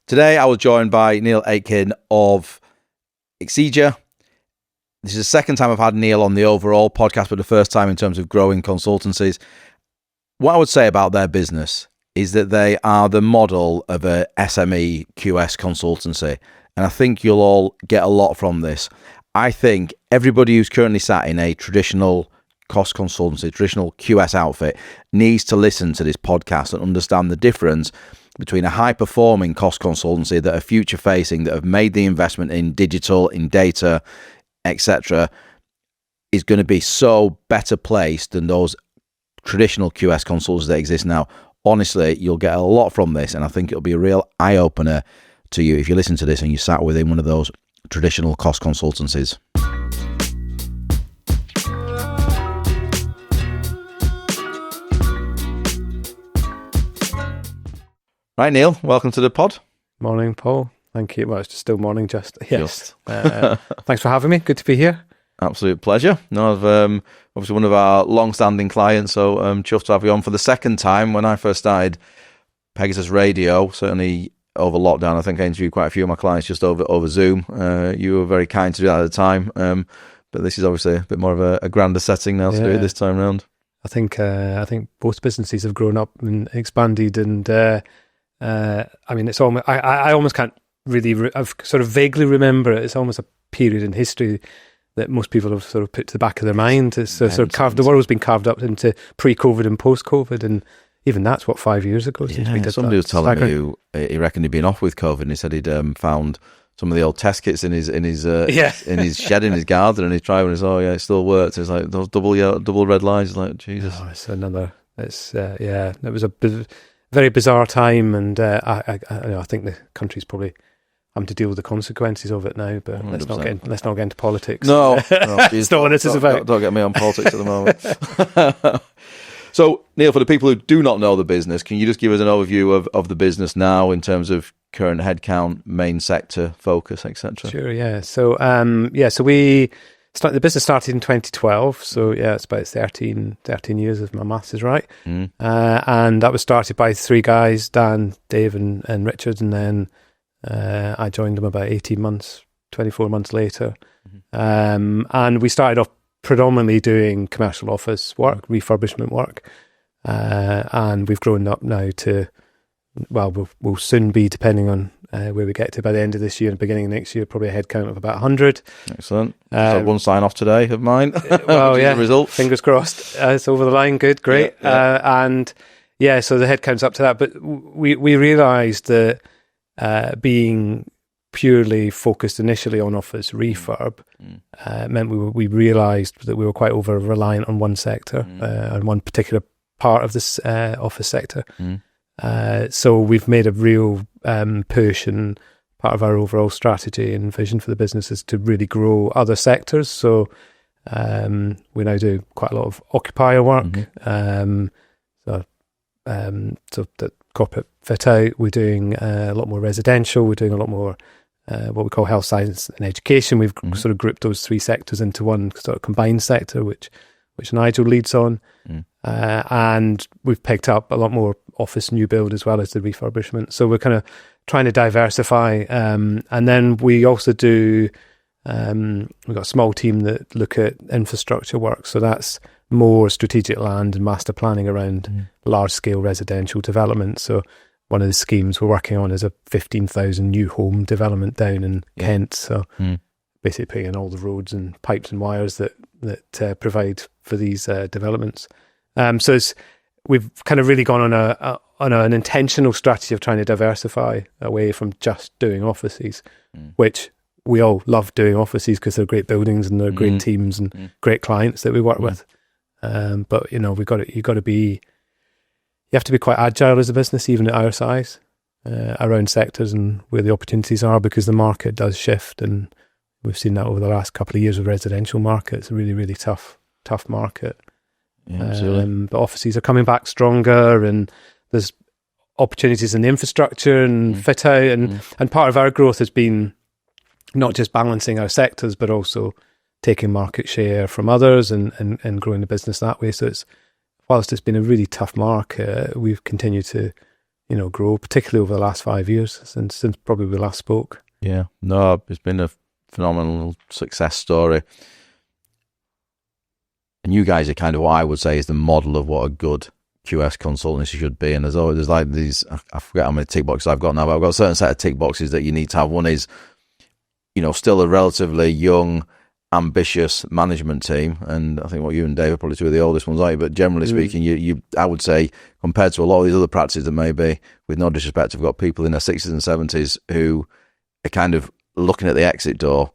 Today I was joined by Niall Aitken of Exigere. This is the second time I've had Niall on the overall podcast, but the first time in terms of growing consultancies. What I would say about their business is that they are the model of a SME QS consultancy. And I think you'll all get a lot from this. I think everybody who's currently sat in a traditional cost consultancy, traditional QS outfit, needs to listen to this podcast and understand the difference between a high-performing cost consultancy that are future-facing, that have made the investment in digital, in data, etc., is going to be so better placed than those traditional QS consultancies that exist now. Honestly, you'll get a lot from this, and I think it'll be a real eye-opener to you if you listen to this and you sat within one of those traditional cost consultancies. Right, Niall, welcome to the pod. Morning, Paul. Thank you. Well, it's still morning, yes. Thanks for having me. Good to be here. Absolute pleasure. No, I've obviously one of our long-standing clients, so I'm chuffed to have you on for the second time. When I first started Pegasus Radio, certainly over lockdown, I think I interviewed quite a few of my clients just over Zoom. You were very kind to do that at the time, but this is obviously a bit more of a grander setting now to do it this time around. I think both businesses have grown up and expanded, and I mean, it's almost I almost can't really. I've sort of vaguely remember it. It's almost a period in history that most people have sort of put to the back of their mind. It's sort of carved. The world's been carved up into pre-COVID and post-COVID, and even that's 5 years ago since we did somebody that. Was telling me who he reckoned he'd been off with COVID, and he said he'd found some of the old test kits in his in his shed in his garden, and he tried one. He's it still worked. It's like those double red lines. It's like Jesus. Oh, it was a very bizarre time, and I think the country's probably having to deal with the consequences of it now. But 100%. let's not get into politics. No, it's not what this is about. Don't get me on politics at the moment. So, Niall, for the people who do not know the business, can you just give us an overview of the business now in terms of current headcount, main sector focus, etc.? Sure, yeah. So, the business started in 2012. So, it's about 13 years if my maths is right. And that was started by three guys, Dan, Dave, and Richard. And then I joined them about 24 months later. And we started off predominantly doing commercial office work, refurbishment work, and we've grown up now to, we'll soon be, depending on where we get to by the end of this year and beginning of next year, probably a headcount of about 100. Excellent. So one sign off today of mine. Well, the result. Fingers crossed. It's over the line. Good, great. So the headcount's up to that. But we realised that being purely focused initially on office refurb meant we realised that we were quite over reliant on one sector and one particular part of this office sector. So we've made a real push, and part of our overall strategy and vision for the business is to really grow other sectors. So we now do quite a lot of occupier work, so the corporate fit out. We're doing a lot more residential. We're doing a lot more what we call health, science and education. We've sort of grouped those three sectors into one sort of combined sector, which Nigel leads on. And we've picked up a lot more office new build as well as the refurbishment. So we're kind of trying to diversify. And then we also do, we've got a small team that look at infrastructure work. So that's more strategic land and master planning around large scale residential development. So one of the schemes we're working on is a 15,000 new home development down in Kent. So basically putting in all the roads and pipes and wires that provide for these developments. So we've kind of really gone on an intentional strategy of trying to diversify away from just doing offices, which we all love doing offices because they're great buildings and they're great teams and great clients that we work with. But you have to be quite agile as a business, even at our size, around sectors and where the opportunities are, because the market does shift, and we've seen that over the last couple of years with residential market. It's a really, really tough market. Yeah, absolutely. But offices are coming back stronger, and there's opportunities in the infrastructure and fit out, and part of our growth has been not just balancing our sectors, but also taking market share from others and growing the business that way. So whilst it's been a really tough market, we've continued to grow, particularly over the last 5 years since probably we last spoke. Yeah, no, it's been a phenomenal success story. And you guys are kind of what I would say is the model of what a good QS consultancy should be. And there's like these, I forget how many tick boxes I've got now, but I've got a certain set of tick boxes that you need to have. One is, still a relatively young, ambitious management team. And I think what you and Dave are probably two of the oldest ones, aren't you? But generally speaking, you I would say, compared to a lot of these other practices that maybe, with no disrespect, have got people in their 60s and 70s who are kind of looking at the exit door.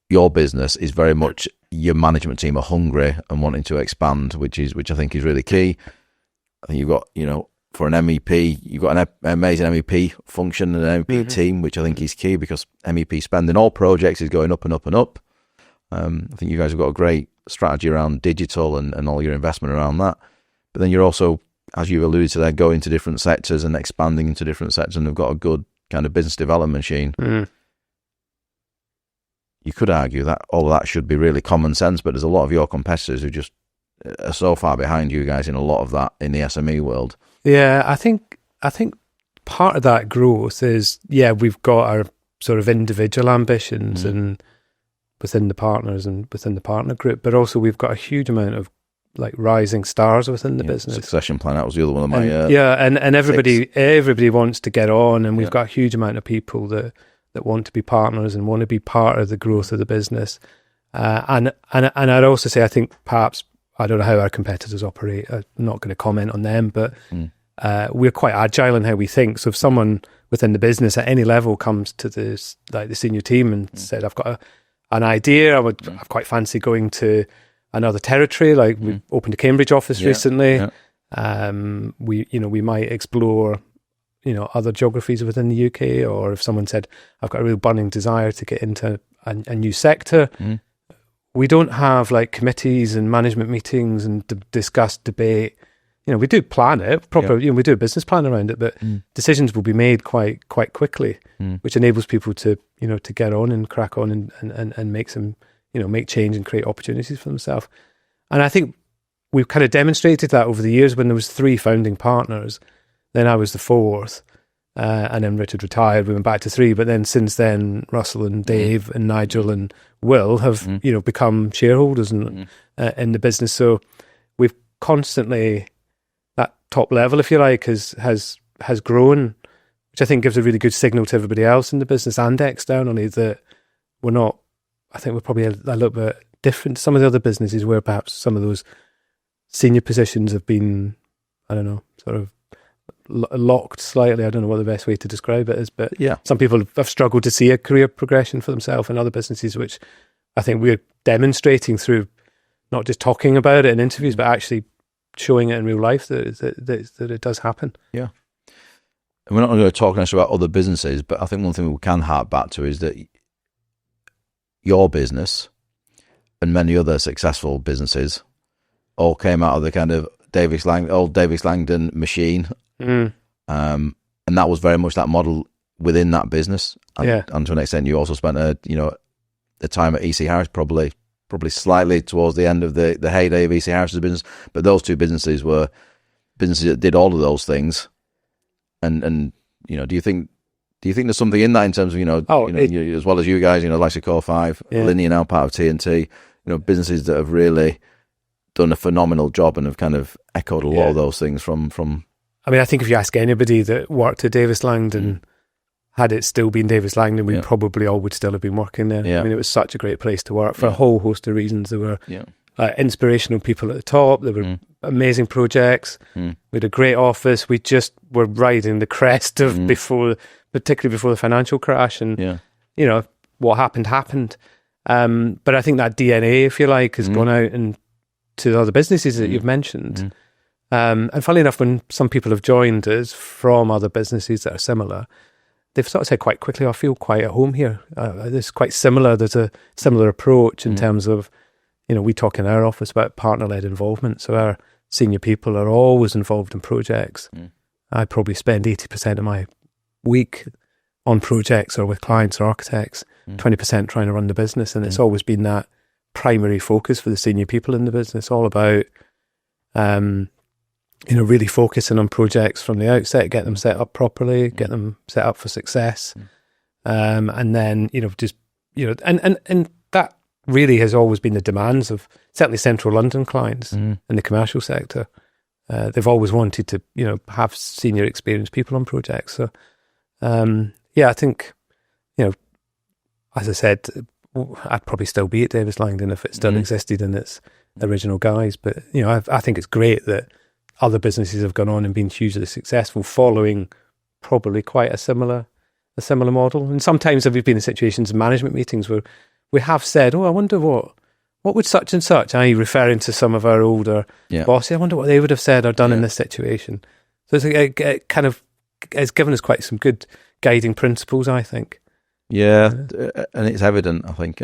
Your business is very much your management team are hungry and wanting to expand, which I think is really key. I think you've got, for an MEP, you've got an amazing MEP function and an MEP team, which I think is key because MEP spend in all projects is going up and up and up. I think you guys have got a great strategy around digital and all your investment around that. But then you're also, as you've alluded to there, going to different sectors and expanding into different sectors and have got a good kind of business development machine. You could argue that all of that should be really common sense, but there's a lot of your competitors who just are so far behind you guys in a lot of that in the SME world. Yeah, I think part of that growth is, we've got our sort of individual ambitions and within the partners and within the partner group, but also we've got a huge amount of like rising stars within the business. Succession plan, that was the other one of my and everybody wants to get on, and we've got a huge amount of people that want to be partners and want to be part of the growth of the business. And I'd also say, I think perhaps, I don't know how our competitors operate. I'm not going to comment on them, but we're quite agile in how we think. So if someone within the business at any level comes to this, like the senior team and said, I've got an idea, I'd quite fancy going to another territory, like we've opened a Cambridge office recently. We might explore other geographies within the UK, or if someone said, I've got a real burning desire to get into a new sector, we don't have like committees and management meetings and discuss, debate. We do plan it proper. We do a business plan around it, but decisions will be made quite quickly, which enables people to to get on and crack on and make some make change and create opportunities for themselves. And I think we've kind of demonstrated that over the years. When there was 3 founding partners, then I was the 4th, and then Richard retired. We went back to 3, but then since then, Russell and Dave and Nigel and Will have become shareholders in the business. So we've constantly, that top level, if you like, has grown, which I think gives a really good signal to everybody else in the business and externally that we're not. I think we're probably a little bit different to some of the other businesses where perhaps some of those senior positions have been, I don't know, sort of locked slightly. I don't know what the best way to describe it is, but some people have struggled to see a career progression for themselves in other businesses, which I think we're demonstrating through not just talking about it in interviews, but actually showing it in real life that it does happen. Yeah. And we're not going to talk necessarily about other businesses, but I think one thing we can hark back to is that your business and many other successful businesses all came out of the kind of old Davis Langdon machine. And that was very much that model within that business. And to an extent, you also spent the time at EC Harris, probably slightly towards the end of the heyday of EC Harris's business. But those 2 businesses were businesses that did all of those things. And do you think there's something in that in terms of as well as you guys, like Core 5, Linear now part of TNT, businesses that have really done a phenomenal job and have kind of echoed a lot of those things from. I mean, I think if you ask anybody that worked at Davis Langdon, had it still been Davis Langdon, we probably all would still have been working there. I mean, it was such a great place to work for a whole host of reasons. There were inspirational people at the top. There were amazing projects. We had a great office. We just were riding the crest of particularly before the financial crash. And, what happened. But I think that DNA, if you like, has gone out and to the other businesses that you've mentioned. And funnily enough, when some people have joined us from other businesses that are similar, they've sort of said quite quickly, I feel quite at home here. This is quite similar. There's a similar approach in terms of, we talk in our office about partner-led involvement. So our senior people are always involved in projects. I probably spend 80% of my week on projects or with clients or architects, 20% trying to run the business. And it's always been that primary focus for the senior people in the business, all about really focusing on projects from the outset, get them set up properly, get them set up for success. And then, and that really has always been the demands of certainly central London clients in the commercial sector. They've always wanted to, have senior experienced people on projects. So, I think, as I said, I'd probably still be at Davis Langdon if it still existed in its original guise. But, I think it's great that other businesses have gone on and been hugely successful following probably quite a similar model. And sometimes we've been in situations in management meetings where we have said, I wonder what would such and such, i.e. referring to some of our older bosses, I wonder what they would have said or done in this situation. So it kind of has given us quite some good guiding principles, I think. Yeah, and it's evident, I think.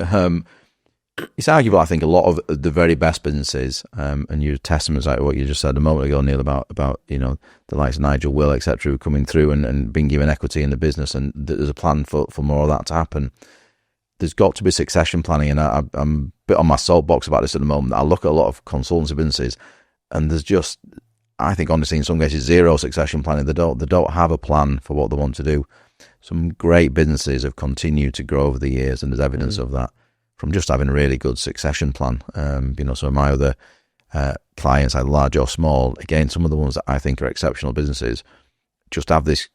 It's arguable, I think, a lot of the very best businesses, and your testaments like what you just said a moment ago, Neil, about the likes of Nigel, Will, etc., who are coming through and being given equity in the business, and there's a plan for more of that to happen. There's got to be succession planning, and I'm a bit on my soapbox about this at the moment. I look at a lot of consultancy businesses, and there's just, I think, honestly, in some cases, zero succession planning. They don't have a plan for what they want to do. Some great businesses have continued to grow over the years, and there's evidence of that from just having a really good succession plan. Some of my other clients, either large or small, again, some of the ones that I think are exceptional businesses, just have this,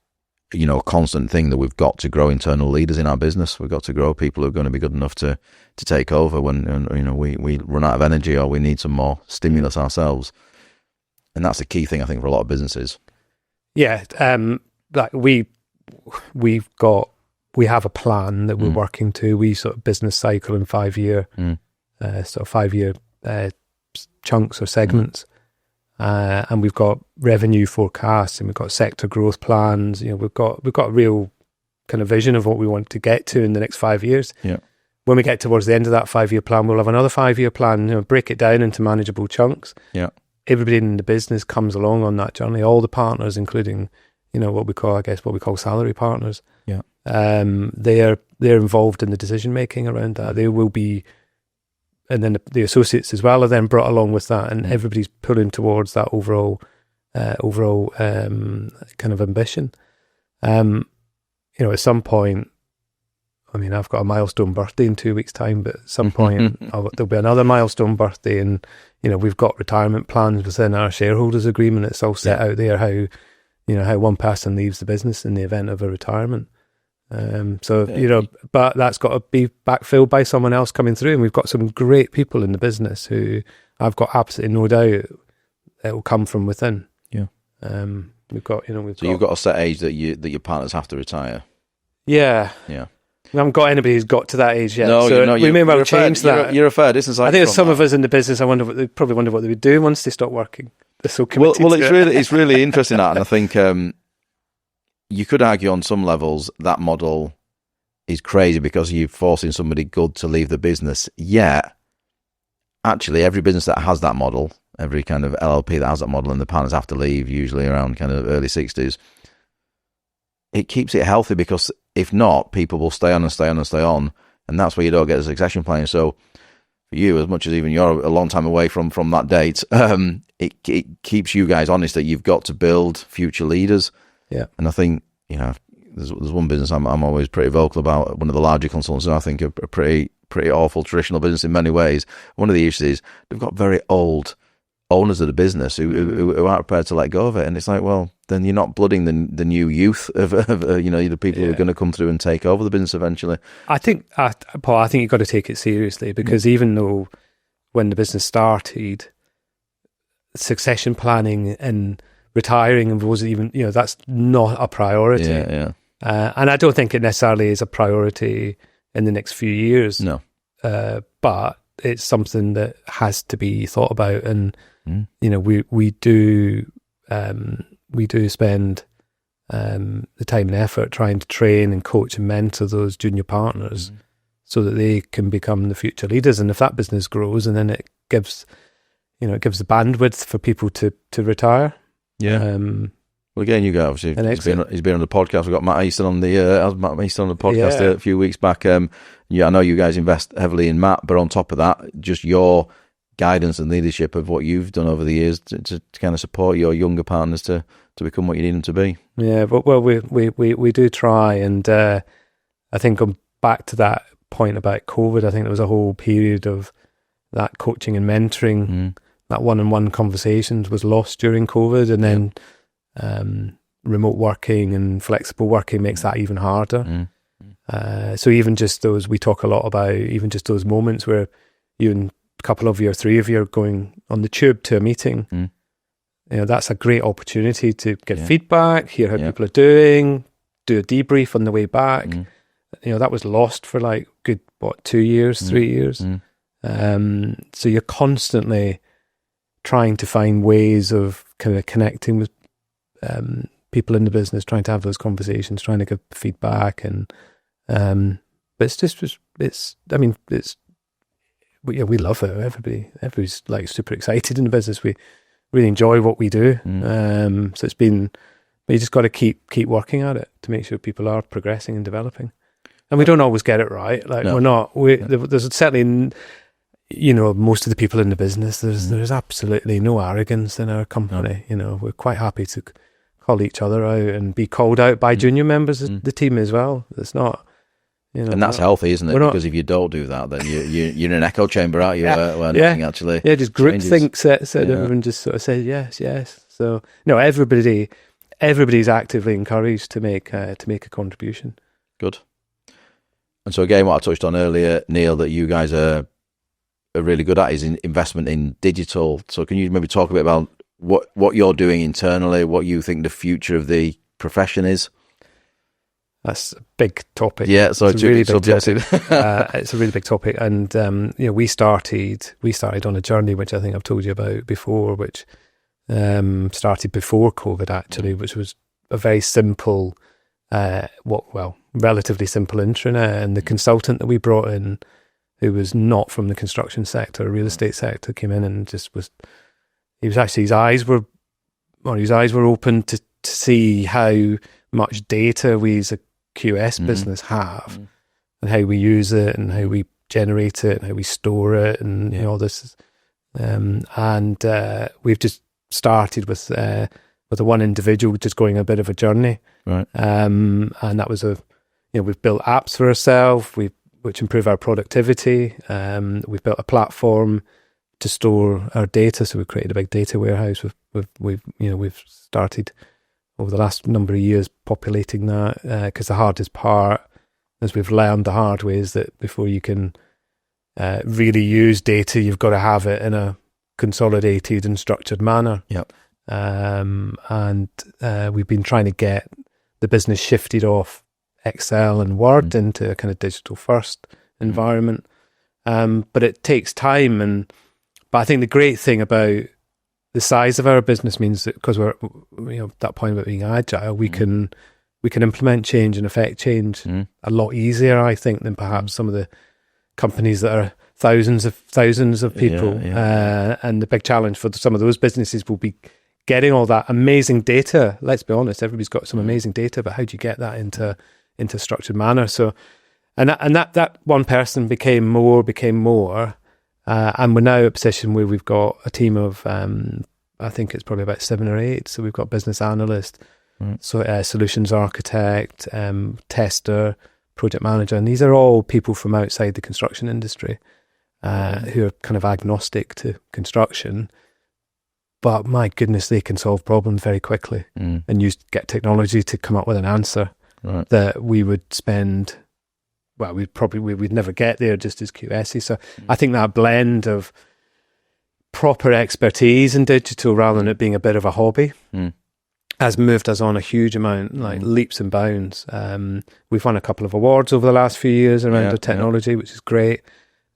constant thing that we've got to grow internal leaders in our business. We've got to grow people who are going to be good enough to take over when we run out of energy or we need some more stimulus ourselves. And that's the key thing, I think, for a lot of businesses. Yeah, like we have a plan that we're working to. We sort of business cycle in 5-year, sort of 5-year chunks or segments. And we've got revenue forecasts and we've got sector growth plans. We've got a real kind of vision of what we want to get to in the next 5 years. Yeah. When we get towards the end of that 5-year plan, we'll have another 5-year plan, break it down into manageable chunks. Yeah. Everybody in the business comes along on that journey, all the partners, including, what we call salary partners. Yeah. They're involved in the decision making around that. They will be, and then the associates as well are then brought along with that, and everybody's pulling towards that overall kind of ambition. At some point, I've got a milestone birthday in 2 weeks' time, but at some point there'll be another milestone birthday, and we've got retirement plans within our shareholders agreement. It's all set out there how one person leaves the business in the event of a retirement. But that's got to be backfilled by someone else coming through, and we've got some great people in the business who I've got absolutely no doubt it will come from within. Yeah. You've got a set age that your partners have to retire. Yeah. Yeah. We haven't got anybody who's got to that age yet. No, we may well change that. You're a fair distance. I think there's some of us in the business. They probably wonder what they would do once they stop working. They're so committed. Well, it's really interesting that, and I think you could argue on some levels that model is crazy because you're forcing somebody good to leave the business. Yet, actually, every business that has that model, every kind of LLP that has that model, and the partners have to leave usually around kind of early 60s. It keeps it healthy because if not, people will stay on and stay on and stay on, and that's where you don't get the succession planning. So for you, as much as even you're a long time away from that date, it keeps you guys honest that you've got to build future leaders. Yeah, and I think there's one business I'm always pretty vocal about. One of the larger consultants, I think, a pretty awful traditional business in many ways. One of the issues is they've got very old owners of the business who aren't prepared to let go of it, and it's like, well, then you're not blooding the new youth of the people who are going to come through and take over the business eventually. I think, Paul, you've got to take it seriously because even though when the business started, succession planning and retiring wasn't even, that's not a priority. Yeah. And I don't think it necessarily is a priority in the next few years. No. But it's something that has to be thought about, and we do spend the time and effort trying to train and coach and mentor those junior partners so that they can become the future leaders. And if that business grows, and then it gives the bandwidth for people to retire. Yeah. Well, again, you guys obviously he's been on the podcast. We've got Matt Easton on the podcast a few weeks back. I know you guys invest heavily in Matt, but on top of that, just your guidance and leadership of what you've done over the years to kind of support your younger partners to become what you need them to be. Yeah, but well, we do try, and I think going back to that point about COVID, I think there was a whole period of that coaching and mentoring, that one-on-one conversations was lost during COVID, and then remote working and flexible working makes that even harder. So even just those, we talk a lot about even just those moments where you and a couple of you or three of you are going on the tube to a meeting. That's a great opportunity to get feedback, hear how people are doing, do a debrief on the way back. That was lost for like good, 2 years, 3 years. So you're constantly trying to find ways of kind of connecting with people in the business, trying to have those conversations, trying to give feedback, and but we love it. Everybody's like super excited in the business. We really enjoy what we do. So it's been, you just got to keep working at it to make sure people are progressing and developing. And we don't always get it right. Like there's certainly, most of the people in the business, there's absolutely no arrogance in our company. We're quite happy to call each other out and be called out by junior members of the team as well. It's not, and that's healthy, isn't it? Because if you don't do that, then you're in an echo chamber, aren't you? Where nothing actually. Yeah, just group think sets it. Everyone just sort of says yes. So everybody's actively encouraged to make a contribution. Good. And so again, what I touched on earlier, Neil, that you guys are really good at is investment in digital. So can you maybe talk a bit about what you're doing internally, what you think the future of the profession is? That's a big topic. Yeah, so it's a really big topic. It's a really big topic, and we started on a journey which I think I've told you about before, which started before COVID actually, which was a very simple, relatively simple intranet, and the consultant that we brought in, who was not from the construction sector, real estate sector, came in and just was. He was actually his eyes were open to see how much data we as a QS business have, and how we use it, and how we generate it, and how we store it, and all this. And we've just started with the one individual just going a bit of a journey, right? And that was we've built apps for ourselves, which improve our productivity. We've built a platform to store our data, so we've created a big data warehouse. We've started over the last number of years populating that, because the hardest part, as we've learned the hard way, is that before you can really use data, you've got to have it in a consolidated and structured manner. Yep. And we've been trying to get the business shifted off Excel and Word into a kind of digital first environment. But it takes time, but I think the great thing about the size of our business means that because we're that point about being agile, we can implement change and affect change a lot easier, I think, than perhaps some of the companies that are thousands of people. And the big challenge for some of those businesses will be getting all that amazing data. Let's be honest, everybody's got some amazing data, but how do you get that into structured manner? So, and that one person became more, and we're now at a position where we've got a team of, I think it's probably about 7 or 8. So we've got business analyst, solutions architect, tester, project manager, and these are all people from outside the construction industry who are kind of agnostic to construction. But my goodness, they can solve problems very quickly and get technology to come up with an answer that we would spend. Well, we'd never get there just as QSs. So I think that blend of proper expertise in digital rather than it being a bit of a hobby has moved us on a huge amount, like leaps and bounds. We've won a couple of awards over the last few years around our technology, which is great.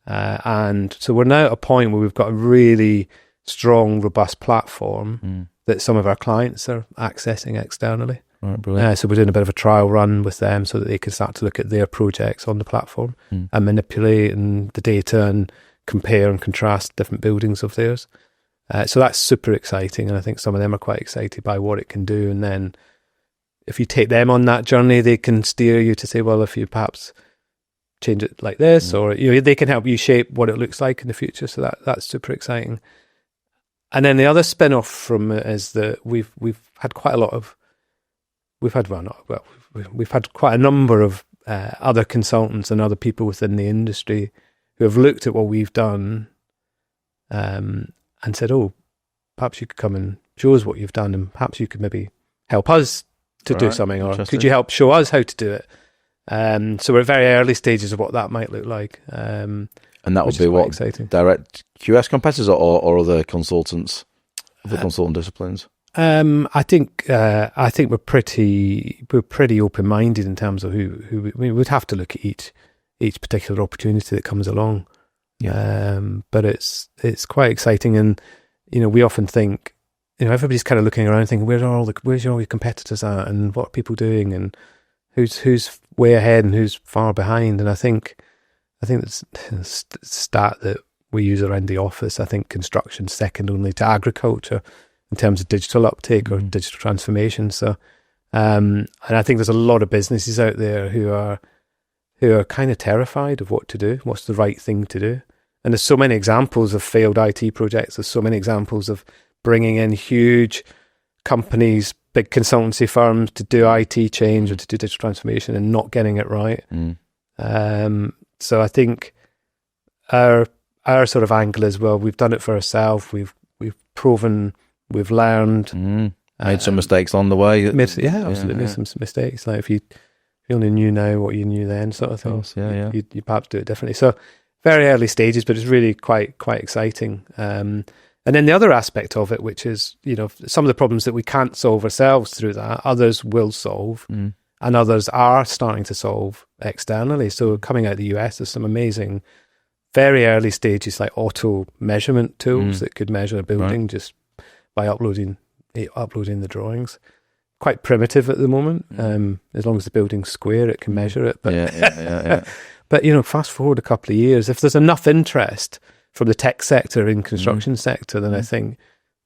And so we're now at a point where we've got a really strong, robust platform that some of our clients are accessing externally. Right, brilliant. So we're doing a bit of a trial run with them so that they can start to look at their projects on the platform and manipulate the data and compare and contrast different buildings of theirs. So that's super exciting, and I think some of them are quite excited by what it can do. And then if you take them on that journey, they can steer you to say, well, if you perhaps change it like this, or they can help you shape what it looks like in the future. So that's super exciting. And then the other spin-off from it is that we've had quite a lot of we've had quite a number of other consultants and other people within the industry who have looked at what we've done and said, "Oh, perhaps you could come and show us what you've done, and perhaps you could maybe help us to do something, or could you help show us how to do it?" So we're at very early stages of what that might look like. And that would be what exciting. Direct QS competitors or other consultants, other consultant disciplines. I think we're pretty open-minded in terms of who we would have to look at each particular opportunity that comes along. Yeah. But it's quite exciting, and we often think everybody's kind of looking around thinking where's all your competitors at, and what are people doing, and who's way ahead and who's far behind. And I think that's a stat that we use around the office. I think construction's second only to agriculture in terms of digital uptake or digital transformation. So, and I think there's a lot of businesses out there who are kind of terrified of what to do, what's the right thing to do. And there's so many examples of failed IT projects. There's so many examples of bringing in huge companies, big consultancy firms to do IT change or to do digital transformation and not getting it right. So I think our sort of angle is, well, we've done it for ourselves. We've proven, we've learned, made some mistakes on the way. Absolutely, made some mistakes. Like if you only knew now what you knew then, sort of thing. You perhaps do it differently. So very early stages, but it's really quite exciting. And then the other aspect of it, which is some of the problems that we can't solve ourselves through that, others will solve. And others are starting to solve externally. So coming out of the US, there's some amazing, very early stages like auto measurement tools that could measure a building just by uploading the drawings. Quite primitive at the moment. As long as the building's square, it can measure it. But but fast forward a couple of years, if there's enough interest from the tech sector in construction sector, then I think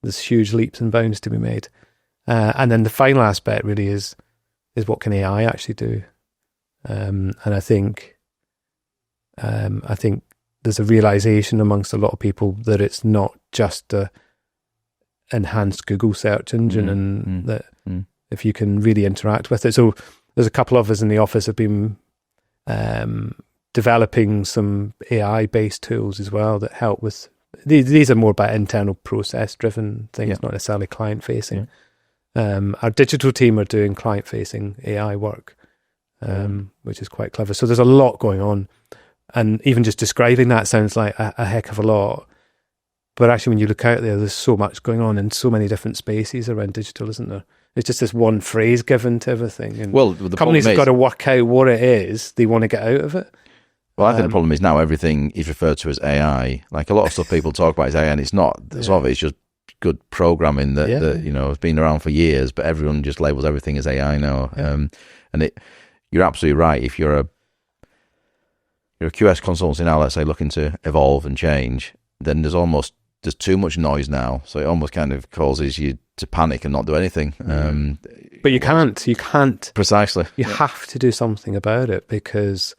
there's huge leaps and bounds to be made. And then the final aspect really is what can AI actually do? And I think there's a realization amongst a lot of people that it's not just a enhanced Google search engine, and that if you can really interact with it. So there's a couple of us in the office have been developing some AI-based tools as well that help with. These are more about internal process-driven things, not necessarily client-facing. Our digital team are doing client-facing AI work, which is quite clever. So there's a lot going on, and even just describing that sounds like a heck of a lot. But actually, when you look out there, there's so much going on in so many different spaces around digital, isn't there? It's just this one phrase given to everything. And the companies have got to work out what it is they want to get out of it. Well, I think the problem is now everything is referred to as AI. Like a lot of stuff people talk about is AI, and it's not. Some of it's just good programming that has been around for years, but everyone just labels everything as AI now. And you're absolutely right. If you're a QS consultancy now, let's say, looking to evolve and change, then there's too much noise now, so it almost kind of causes you to panic and not do anything. But you can't precisely. You have to do something about it, because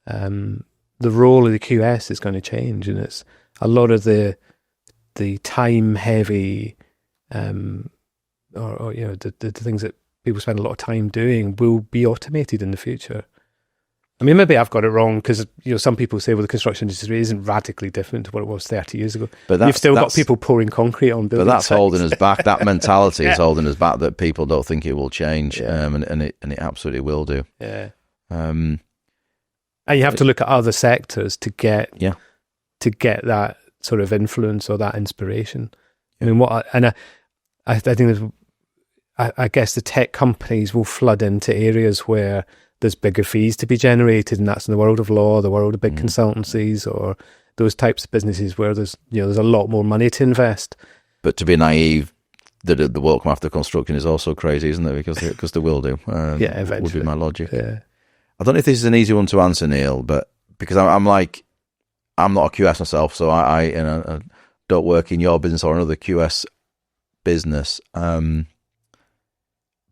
the role of the QS is going to change, and it's a lot of the time heavy or the things that people spend a lot of time doing will be automated in the future. I mean, maybe I've got it wrong, because some people say, well, the construction industry isn't radically different to what it was 30 years ago. But you've still got people pouring concrete on buildings. But that's holding us back. That mentality is holding us back, that people don't think it will change, and it absolutely will do. Yeah. And you have to look at other sectors to get that sort of influence or that inspiration. I mean, I think I guess the tech companies will flood into areas where there's bigger fees to be generated, and that's in the world of law, the world of big consultancies, or those types of businesses where there's a lot more money to invest. But to be naive that the world come after construction is also crazy, isn't it? Because they will do. Eventually would be my logic. Yeah. I don't know if this is an easy one to answer, Neil, but because I'm not a QS myself, so I don't work in your business or another QS business. But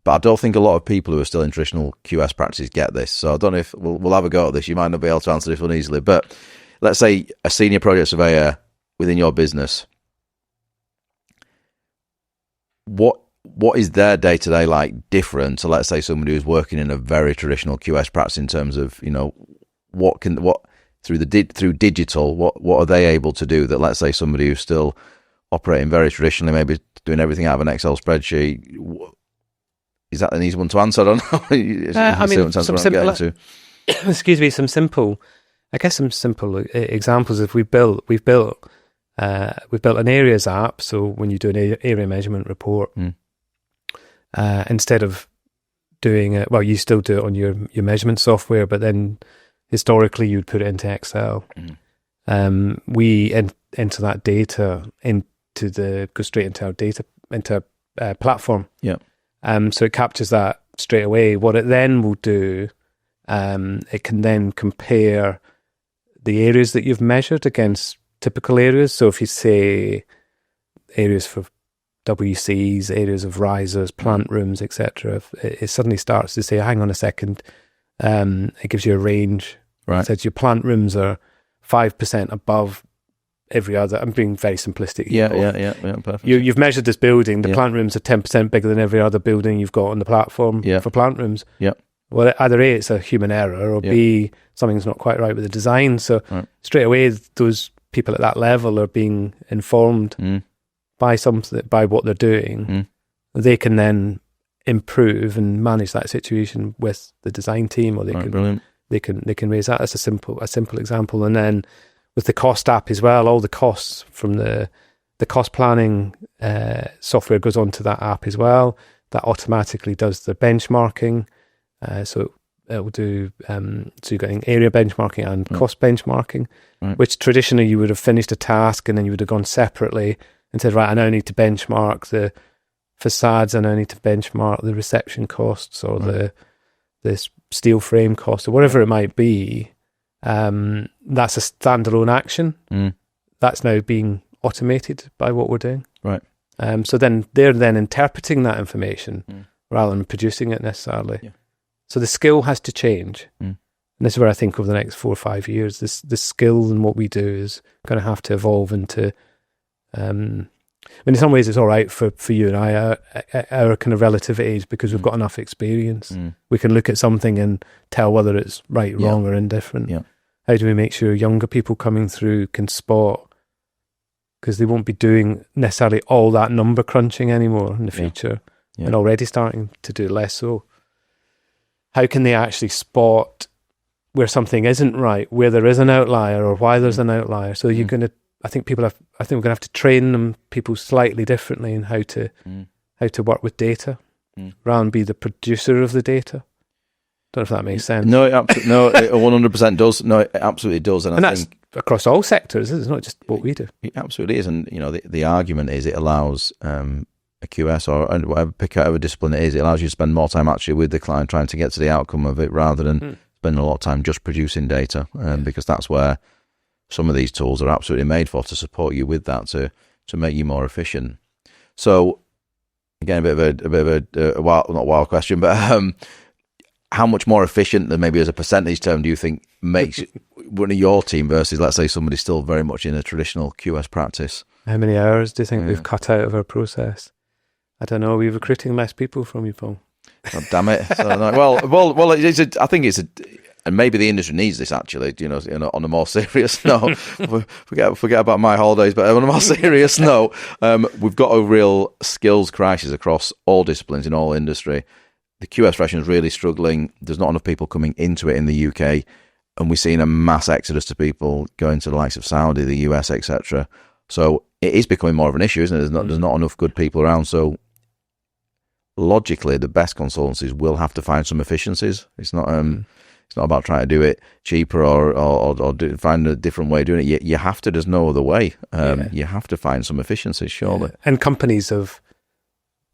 but I don't think a lot of people who are still in traditional QS practices get this. So I don't know if we'll have a go at this. You might not be able to answer this one easily, but let's say a senior project surveyor within your business, what is their day-to-day like different to, let's say, somebody who's working in a very traditional QS practice in terms of, what through digital, what are they able to do that, let's say, somebody who's still operating very traditionally, maybe doing everything out of an Excel spreadsheet, is that an easy one to answer? I don't know. Some simple, excuse me, some simple examples. If we've built an areas app, so when you do an area measurement report, instead of doing it, well, you still do it on your measurement software, but then historically you'd put it into Excel. We enter that data go straight into our data platform. Yeah. So it captures that straight away. What it then will do, it can then compare the areas that you've measured against typical areas. So if you say areas for WCs, areas of risers, plant rooms, etc., it suddenly starts to say, hang on a second, it gives you a range. Right. It says your plant rooms are 5% above every other. I'm being very simplistic. Yeah, perfect. You've measured this building. The plant rooms are 10% bigger than every other building you've got on the platform for plant rooms. Yeah. Well, either A, it's a human error, or B, something's not quite right with the design. So straight away, those people at that level are being informed by what they're doing. They can then improve and manage that situation with the design team, or they can raise that. That's a simple example. And then with the cost app as well, all the costs from the cost planning software goes onto that app as well. That automatically does the benchmarking. So it will do, so you're getting area benchmarking and cost benchmarking, which traditionally you would have finished a task and then you would have gone separately and said, right, I now need to benchmark the facades, I now need to benchmark the reception costs or the steel frame cost or whatever it might be. That's a standalone action. That's now being automated by what we're doing. Right. So then they're then interpreting that information rather than producing it necessarily. Yeah. So the skill has to change. And this is where I think over the next 4 or 5 years, the skill in what we do is going to have to evolve into, in some ways it's all right for you and I, our kind of relative age, because we've got enough experience. We can look at something and tell whether it's right, wrong, or indifferent. Yeah. How do we make sure younger people coming through can spot, because they won't be doing necessarily all that number crunching anymore in the future, and already starting to do less so. How can they actually spot where something isn't right, where there is an outlier, or why there's an outlier? So you're going to, I think we're going to have to train people slightly differently in how to work with data, rather than be the producer of the data. Don't know if that makes sense. No, it 100% does. No, it absolutely does. And I that's think across all sectors. It's not just what we do. It absolutely is. And the argument is it allows a QS or whatever, pick out a discipline it is, it allows you to spend more time actually with the client trying to get to the outcome of it, rather than spending a lot of time just producing data, because that's where some of these tools are absolutely made for, to support you with that, to make you more efficient. So again, a bit of a wild, not wild question, but how much more efficient than maybe as a percentage term do you think makes one of your team versus, let's say, somebody still very much in a traditional QS practice? How many hours do you think we've cut out of our process? I don't know. Are we recruiting less people from you, Paul? Oh, damn it! So, well. I think it's and maybe the industry needs this actually. On a more serious note, forget about my holidays. But on a more serious note, we've got a real skills crisis across all disciplines in all industry. The QS profession is really struggling. There's not enough people coming into it in the UK, and we're seeing a mass exodus to people going to the likes of Saudi, the US, etc. So it is becoming more of an issue, isn't it? There's not enough good people around. So logically, the best consultancies will have to find some efficiencies. It's not about trying to do it cheaper or find a different way of doing it. You have to. There's no other way. You have to find some efficiencies, surely. Yeah. And companies of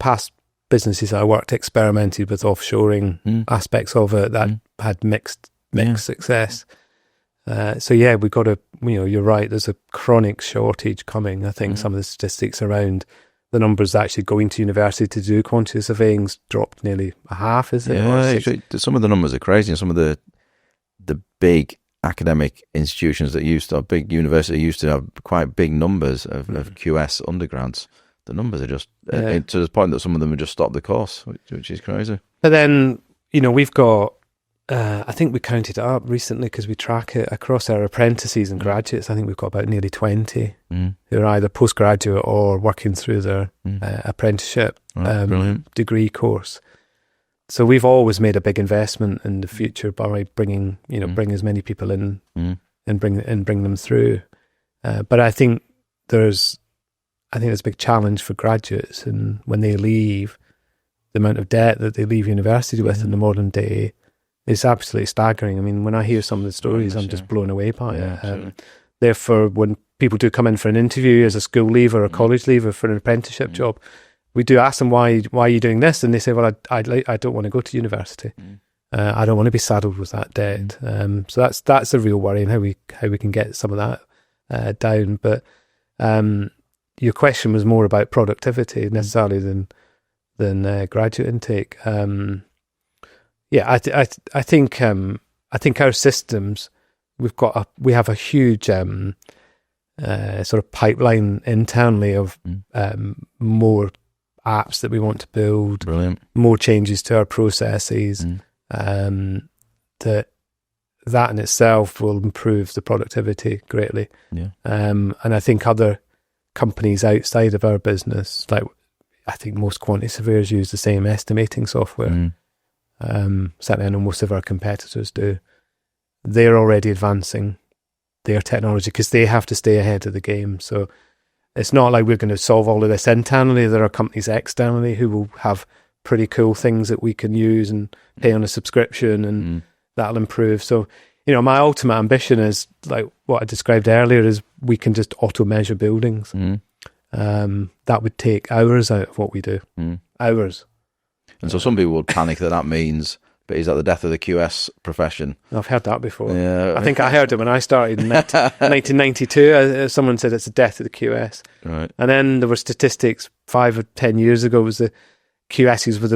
past businesses I worked experimented with offshoring aspects of it that had mixed success. So we've got to. You're right. There's a chronic shortage coming. I think some of the statistics around the numbers actually going to university to do quantity surveying's dropped nearly a half, is it? Yeah, some of the numbers are crazy. And some of the big academic institutions big universities used to have quite big numbers of QS undergrads. The numbers are just to the point that some of them have just stopped the course, which is crazy. But then, we've got, I think we counted it up recently because we track it across our apprentices and graduates. I think we've got about nearly 20 who are either postgraduate or working through their apprenticeship degree course. So we've always made a big investment in the future by bringing, bring as many people in and bring them through. But I think there's a big challenge for graduates, and when they leave, the amount of debt that they leave university with in the modern day is absolutely staggering. I mean, when I hear some of the stories, I'm just blown away by it. Therefore, when people do come in for an interview as a school leaver or a college leaver for an apprenticeship job, we do ask them, why are you doing this? And they say, well, I don't want to go to university. I don't want to be saddled with that debt. So that's a real worry, and how we can get some of that down. But your question was more about productivity necessarily than graduate intake. I think our systems, we have a huge sort of pipeline internally of more apps that we want to build, more changes to our processes. That in itself will improve the productivity greatly. And I think other companies outside of our business, like I think most quantity surveyors use the same estimating software. Certainly I know most of our competitors do. They're already advancing their technology because they have to stay ahead of the game. So it's not like we're going to solve all of this internally. There are companies externally who will have pretty cool things that we can use and pay on a subscription, and that'll improve. So, my ultimate ambition is, like what I described earlier, is we can just auto measure buildings. That would take hours out of what we do. Hours. And so some people would panic that means, but is that the death of the QS profession? I've heard that before. Yeah. I think I heard it when I started in 1992. Someone said it's the death of the QS. Right. And then there were statistics 5 or 10 years ago, was the QSs were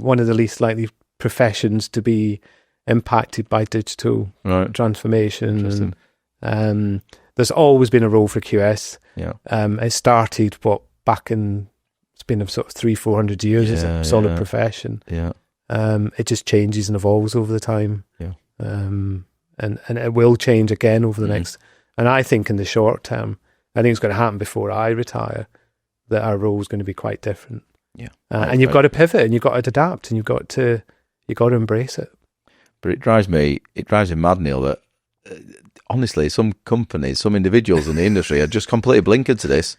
one of the least likely professions to be impacted by digital transformation. And there's always been a role for QS. Yeah. It started back in, it's been a sort of 300-400 years as a solid profession. Yeah. It just changes and evolves over the time. Yeah. And it will change again over the next, and I think in the short term, I think it's going to happen before I retire, that our role is going to be quite different. Yeah. And you've got to pivot, and you've got to adapt, and you've got to embrace it. But it drives me mad, Neil, that honestly, some companies, some individuals in the industry are just completely blinkered to this.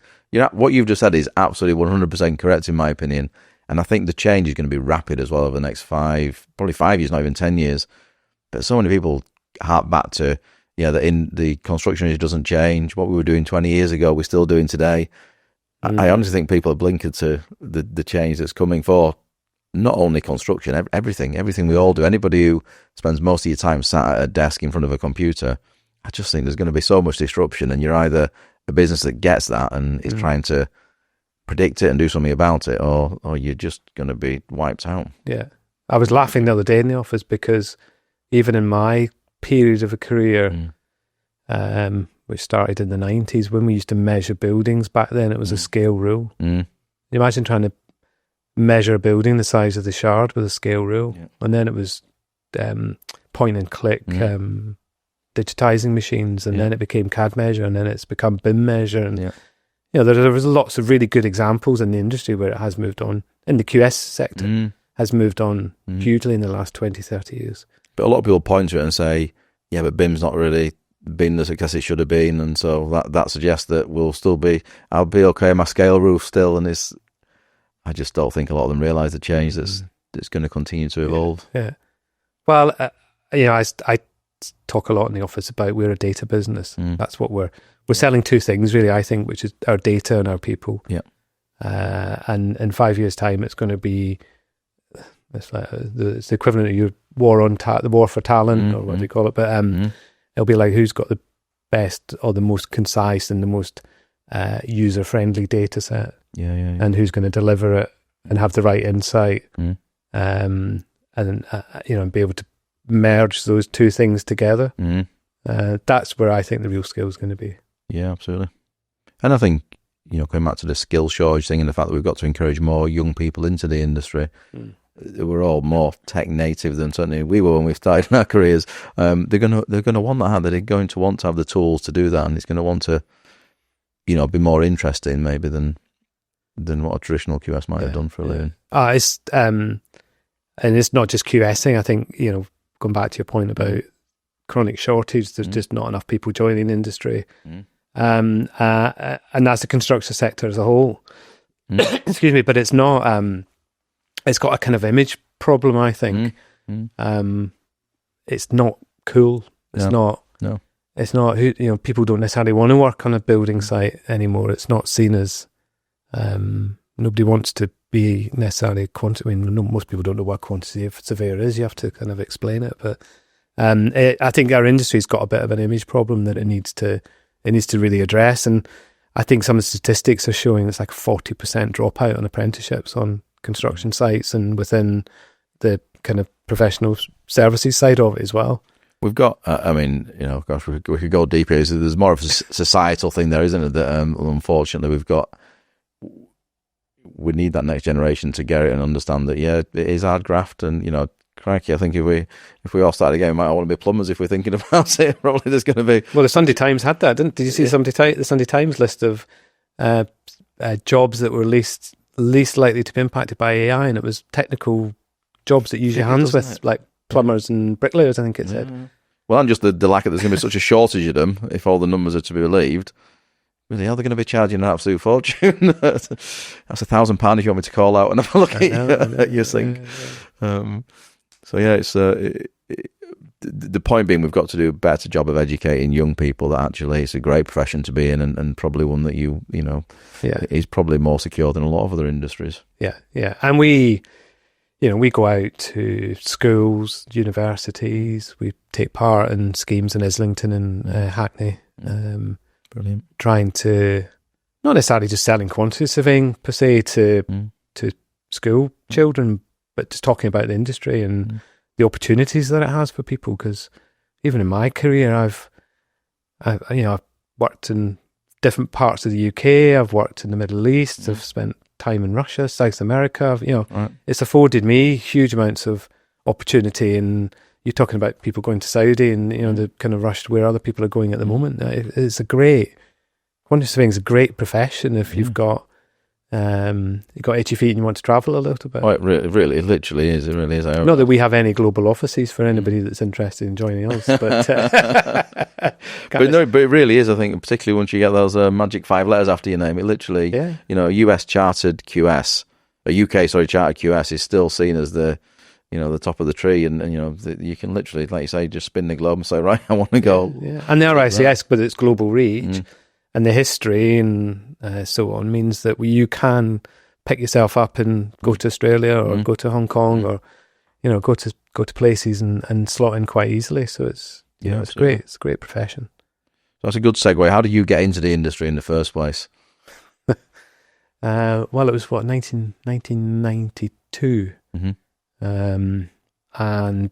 What you've just said is absolutely 100% correct in my opinion. And I think the change is going to be rapid as well over the next 5 years, not even 10 years. But so many people harp back to, that in the construction industry doesn't change. What we were doing 20 years ago, we're still doing today. I honestly think people are blinkered to the change that's coming for not only construction, everything we all do. Anybody who spends most of your time sat at a desk in front of a computer, I just think there's going to be so much disruption, and you're either a business that gets that and is trying to predict it and do something about it, or you're just going to be wiped out. Yeah. I was laughing the other day in the office because even in my period of a career, which started in the 90s, when we used to measure buildings back then, it was a scale rule. You imagine trying to measure a building the size of the Shard with a scale rule. And then it was point and click digitizing machines, and then it became CAD measure, and then it's become BIM measure. And there was lots of really good examples in the industry where it has moved on. In the QS sector, has moved on hugely in the last 20, 30 years. But a lot of people point to it and say, yeah, but BIM's not really been the success it should have been, and so that suggests that I'll be okay on my scale roof still, and I just don't think a lot of them realise the change that's going to continue to evolve. Yeah. Well, I talk a lot in the office about we're a data business. That's what we're selling two things really, I think, which is our data and our people. Yeah. And in 5 years' time, it's going to be it's the equivalent of your the war for talent, or what do you call it? But it'll be like who's got the best or the most concise and the most user-friendly data set, Yeah. and who's going to deliver it and have the right insight, and be able to merge those two things together. That's where I think the real skill is going to be. Yeah, absolutely. And I think, going back to the skill shortage thing and the fact that we've got to encourage more young people into the industry. We're all more tech native than certainly we were when we started in our careers. They're gonna want that. They're going to want to have the tools to do that, and it's going to want to, be more interesting maybe than what a traditional QS might have done for a living. And it's not just QSing. I think going back to your point about chronic shortage, there's just not enough people joining the industry, and that's the construction sector as a whole. Excuse me, but it's not. It's got a kind of image problem, I think. It's not cool. It's not. No. It's not. People don't necessarily want to work on a building site anymore. It's not seen as. Nobody wants to be necessarily quantity. I mean, most people don't know what quantity surveyor is. You have to kind of explain it. But I think our industry's got a bit of an image problem that it needs to really address. And I think some of the statistics are showing it's like 40% dropout on apprenticeships on construction sites and within the kind of professional services side of it as well. We've got, gosh, we could go deeper. There's more of a societal thing there, isn't it? That unfortunately we need that next generation to get it and understand that, it is hard graft. And, crikey, I think if we all started again, we might all want to be plumbers if we're thinking about it. Probably there's going to be. Well, the Sunday Times had that, did you see the Sunday Times list of jobs that were least likely to be impacted by AI, and it was technical jobs that use your hands with, like plumbers and bricklayers, I think it said. Well, and just the lack of, there's going to be such a shortage of them, if all the numbers are to be believed. Really, are they going to be charging an absolute fortune? That's £1,000 if you want me to call out and have a look at your sink. It's the point being, we've got to do a better job of educating young people that actually it's a great profession to be in, and probably one that is probably more secure than a lot of other industries. Yeah. And we go out to schools, universities. We take part in schemes in Islington and Hackney. Brilliant. Trying to, not necessarily just selling quantity surveying per se to school children, but just talking about the industry and the opportunities that it has for people. Because even in my career, I've worked in different parts of the UK. I've worked in the Middle East. I've spent time in Russia, South America. It's afforded me huge amounts of opportunity. And you're talking about people going to Saudi and the kind of rush to where other people are going at the moment. It's quantity surveying is a great profession if you've got itchy feet and you want to travel a little bit. Oh, it literally is. It really is. Not that we have any global offices for anybody that's interested in joining us, but it really is. I think particularly once you get those magic 5 letters after your name, it literally, a US chartered QS, a UK chartered QS is still seen as the top of the tree, and you can literally, like you say, just spin the globe and say, right, I want to go. Yeah. And the RICS, but its global reach and the history and so on means that you can pick yourself up and go to Australia or go to Hong Kong or go to places and slot in quite easily. So it's it's great. It's a great profession. So that's a good segue. How did you get into the industry in the first place? Well, it was 1992. And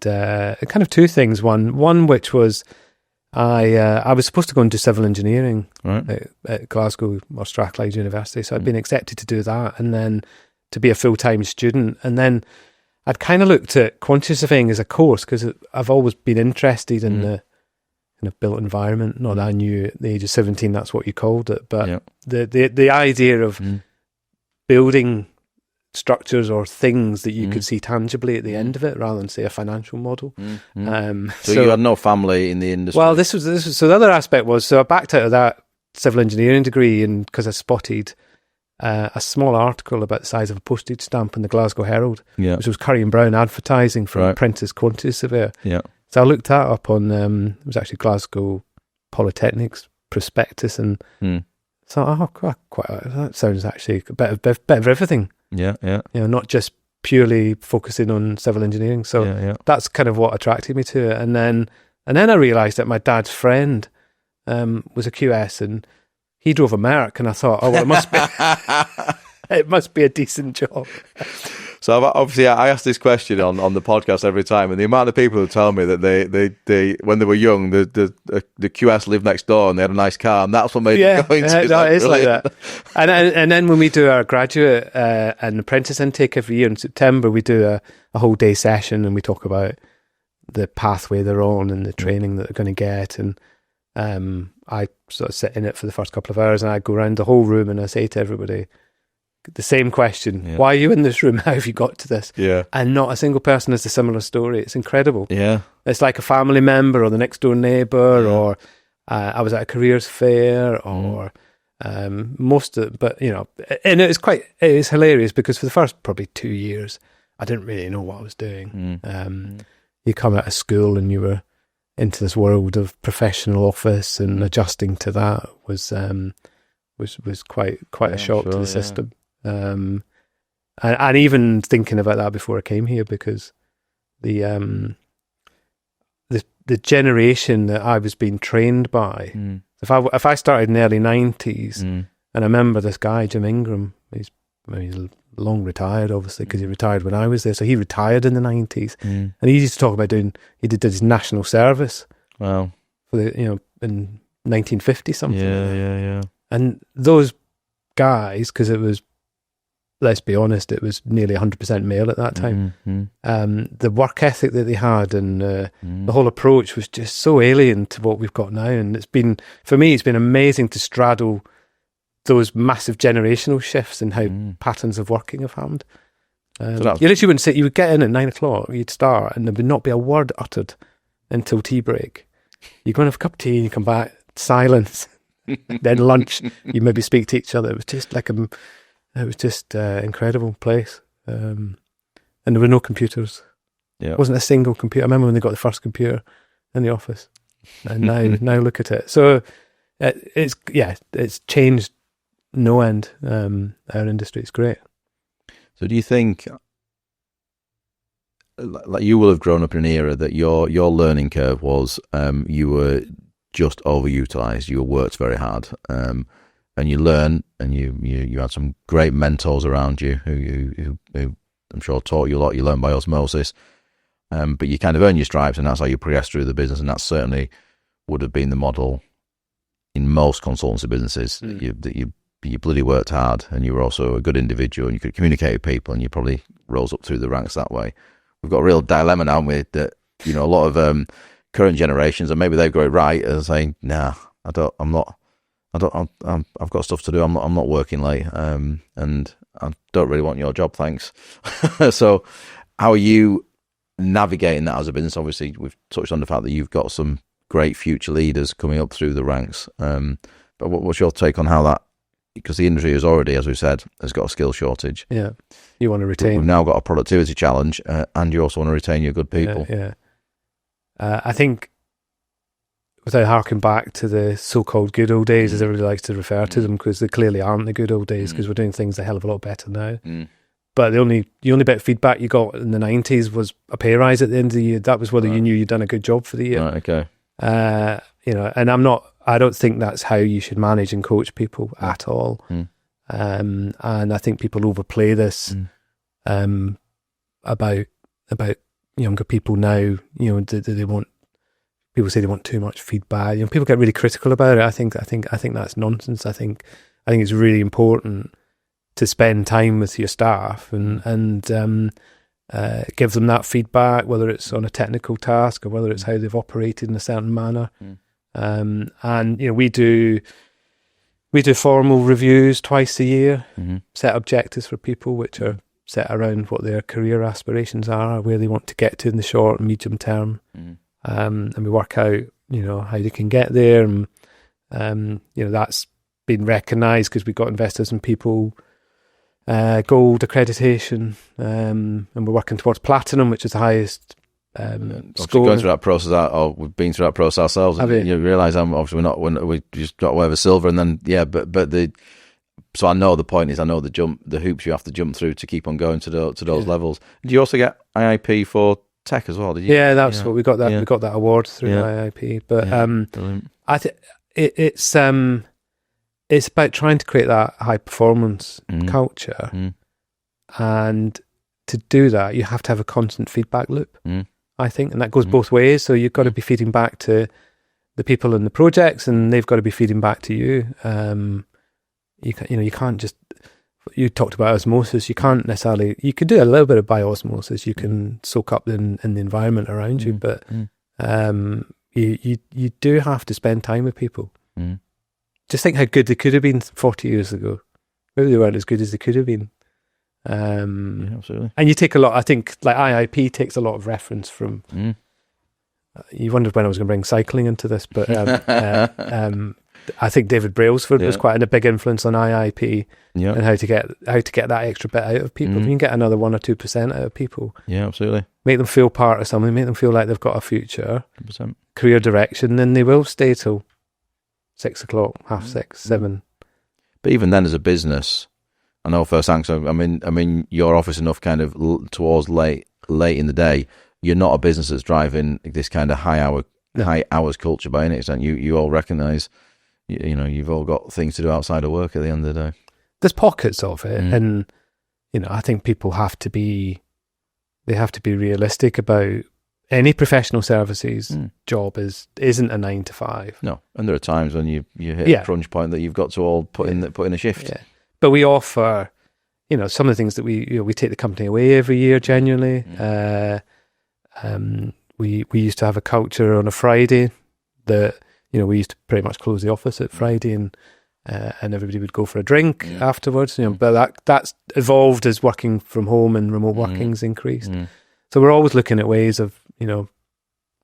kind of two things. One which was I was supposed to go and do civil engineering at Glasgow or Strathclyde University, so I'd been accepted to do that, and then to be a full-time student. And then I'd kind of looked at quantity surveying as a course because I've always been interested in the kind of built environment. Not that I knew at the age of 17 that's what you called it, but the idea of building structures or things that you could see tangibly at the end of it, rather than say a financial model. So you had no family in the industry. Well, this was so the other aspect was, so I backed out of that civil engineering degree, and because I spotted a small article about the size of a postage stamp in the Glasgow Herald, which was Curry and Brown advertising for apprentice quantity surveyor. So I looked that up on it was actually Glasgow Polytechnic's prospectus, and thought, that sounds actually a bit of everything. Not just purely focusing on civil engineering. So that's kind of what attracted me to it. And then I realised that my dad's friend was a QS, and he drove a Merc, and I thought, oh, well, it must be it must be a decent job. So obviously, I ask this question on the podcast every time, and the amount of people who tell me that they when they were young, the QS lived next door and they had a nice car, and that's what made them go into it. No, it's like that. And then when we do our graduate and apprentice intake every year in September, we do a whole day session, and we talk about the pathway they're on and the training that they're going to get. And I sort of sit in it for the first couple of hours, and I go around the whole room and I say to everybody the same question: why are you in this room? How have you got to this? Yeah. And not a single person has a similar story. It's incredible. Yeah. It's like a family member or the next door neighbour, or I was at a careers fair, or most of, but you know, and it is hilarious because for the first probably 2 years, I didn't really know what I was doing. You come out of school and you were into this world of professional office, and adjusting to that was quite a shock to the system. And even thinking about that before I came here, because the generation that I was being trained by, if I started in the early 90s, and I remember this guy, Jim Ingram, he's long retired, obviously, because he retired when I was there, so he retired in the 90s, and he used to talk about he did his national service. Wow. For in 1950 something. Yeah. And those guys, because it was, let's be honest, it was nearly 100% male at that time. The work ethic that they had, and the whole approach was just so alien to what we've got now. And for me, it's been amazing to straddle those massive generational shifts in how patterns of working have happened. You literally wouldn't sit, you would get in at 9 o'clock, you'd start, and there would not be a word uttered until tea break. You go and have a cup of tea and you come back, silence. Then lunch, you maybe speak to each other. It was just like incredible place. And there were no computers. Yeah. It wasn't a single computer. I remember when they got the first computer in the office. And now look at it. So it's changed no end. Our industry is great. So do you think, like, you will have grown up in an era that your learning curve was you were just overutilized, you worked very hard, and you learn, and you had some great mentors around you who I'm sure taught you a lot. You learned by osmosis, but you kind of earn your stripes, and that's how you progress through the business. And that certainly would have been the model in most consultancy businesses. You bloody worked hard, and you were also a good individual, and you could communicate with people, and you probably rose up through the ranks that way. We've got a real dilemma now with that. A lot of current generations, and maybe they've got it right, are saying, "Nah, I've got stuff to do. I'm not working late, and I don't really want your job, thanks." So, how are you navigating that as a business? Obviously, we've touched on the fact that you've got some great future leaders coming up through the ranks. But what's your take on how that? Because the industry is already, as we said, has got a skill shortage. Yeah, you want to retain. We've now got a productivity challenge, and you also want to retain your good people. Yeah. I think, without harking back to the so-called good old days, as everybody likes to refer to them, because they clearly aren't the good old days, because we're doing things a hell of a lot better now. But the only bit of feedback you got in the 90s was a pay rise at the end of the year. That was whether you knew you'd done a good job for the year. Right, okay. And I don't think that's how you should manage and coach people at all. And I think people overplay this about younger people now. They want, people say they want too much feedback. People get really critical about it. I think that's nonsense. I think it's really important to spend time with your staff and give them that feedback, whether it's on a technical task or whether it's how they've operated in a certain manner. And we do formal reviews twice a year, set objectives for people which are set around what their career aspirations are, where they want to get to in the short and medium term, and we work out how they can get there, and that's been recognised because we've got Investors in People gold accreditation, and we're working towards platinum, which is the highest score. Going through that process, or we've been through that process ourselves. You realise obviously we just got whatever silver, and then so I know the point is, I know the hoops you have to jump through to keep on going to those levels. Do you also get IIP for tech as well? Did you? Yeah, that's what we got. We got that award through IIP. But I think it's it's about trying to create that high performance culture, and to do that, you have to have a constant feedback loop. I think, and that goes both ways. So you've got to be feeding back to the people in the projects, and they've got to be feeding back to you. You can't just. You talked about osmosis. You can't necessarily. You can do a little bit of bi-osmosis. You can soak up in the environment around you, but you do have to spend time with people. Just think how good they could have been 40 years ago. Maybe they weren't as good as they could have been. Absolutely. And you take a lot. I think like IIP takes a lot of reference from. You wondered when I was going to bring cycling into this, but I think David Brailsford was quite a big influence on IIP and how to get that extra bit out of people. If you can get another 1 or 2% out of people, absolutely, make them feel part of something, make them feel like they've got a future, 100%. Career direction, then they will stay till 6 o'clock, 6:30, 7. But even then, as a business, I know firsthand. So I mean, you're office enough kind of towards late in the day. You're not a business that's driving this kind of high hours culture by any extent. You all recognise. You've all got things to do outside of work at the end of the day. There's pockets of it, and I think people have to be realistic about any professional services job isn't a 9 to 5. No, and there are times when you hit a crunch point that you've got to all put in a shift. Yeah. But we offer, some of the things that we take the company away every year. Genuinely, we used to have a culture on a Friday that. We used to pretty much close the office at Friday, and everybody would go for a drink afterwards. But that's evolved as working from home and remote working's increased. So we're always looking at ways of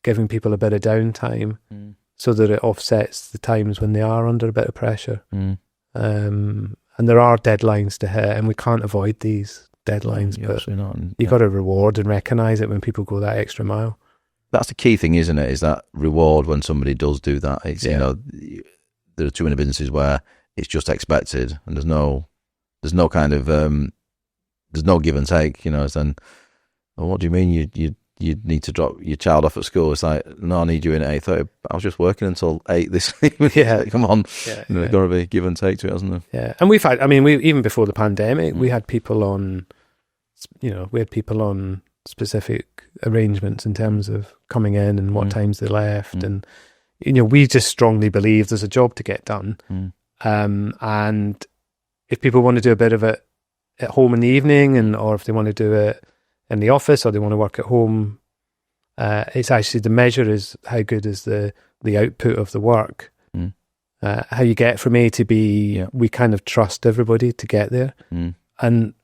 giving people a bit of downtime so that it offsets the times when they are under a bit of pressure. And there are deadlines to hit, and we can't avoid these deadlines. But you've got to reward and recognise it when people go that extra mile. That's the key thing, isn't it? Is that reward when somebody does do that. It's there are too many businesses where it's just expected, and there's no kind of there's no give and take. It's then, what do you mean you need to drop your child off at school? It's like, no, I need you in at 8:30. I was just working until 8 this evening. Come on. There's got to be give and take to it, hasn't there? Yeah, and we've had. We even before the pandemic, we had people on. Specific arrangements in terms of coming in and what times they left, and we just strongly believe there's a job to get done, and if people want to do a bit of it at home in the evening, or if they want to do it in the office, or they want to work at home, it's actually the measure is how good is the output of the work, how you get from A to B. We kind of trust everybody to get there, and